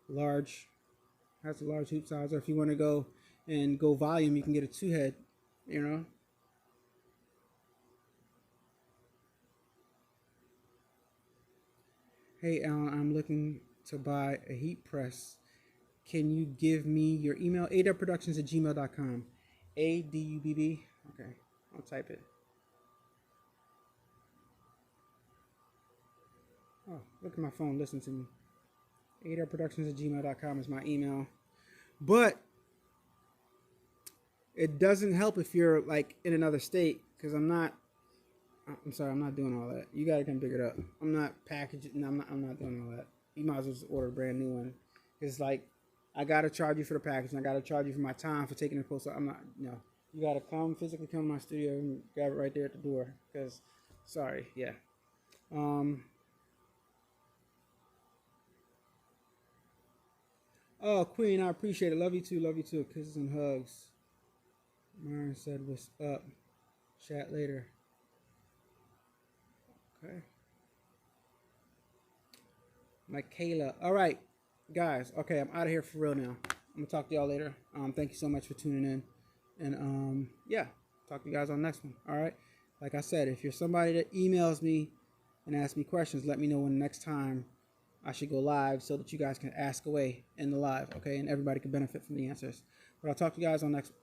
large hoop size. Or if you want to go volume, you can get a 2-head. You know. Hey Alan, I'm looking to buy a heat press. Can you give me your email? adubbproductions@gmail.com. ADUBB. Okay, I'll type it. Oh, look at my phone. Listen to me. adubbproductions@gmail.com is my email. But it doesn't help if you're like in another state because I'm sorry, I'm not doing all that. You gotta come pick it up. I'm not packaging. No, I'm not doing all that. You might as well just order a brand new one. It's like I gotta charge you for the packaging. I gotta charge you for my time for taking the post. I'm not. No, you gotta physically come to my studio and grab it right there at the door. Because, sorry, yeah. Oh, Queen, I appreciate it. Love you too. Love you too. Kisses and hugs. Myron said, "What's up? Chat later." Okay. Michaela. All right, guys. Okay, I'm out of here for real now. I'm gonna talk to y'all later. Thank you so much for tuning in, and yeah, talk to you guys on the next one. All right. Like I said, if you're somebody that emails me and asks me questions, let me know when the next time I should go live so that you guys can ask away in the live. Okay, and everybody can benefit from the answers. But I'll talk to you guys on next.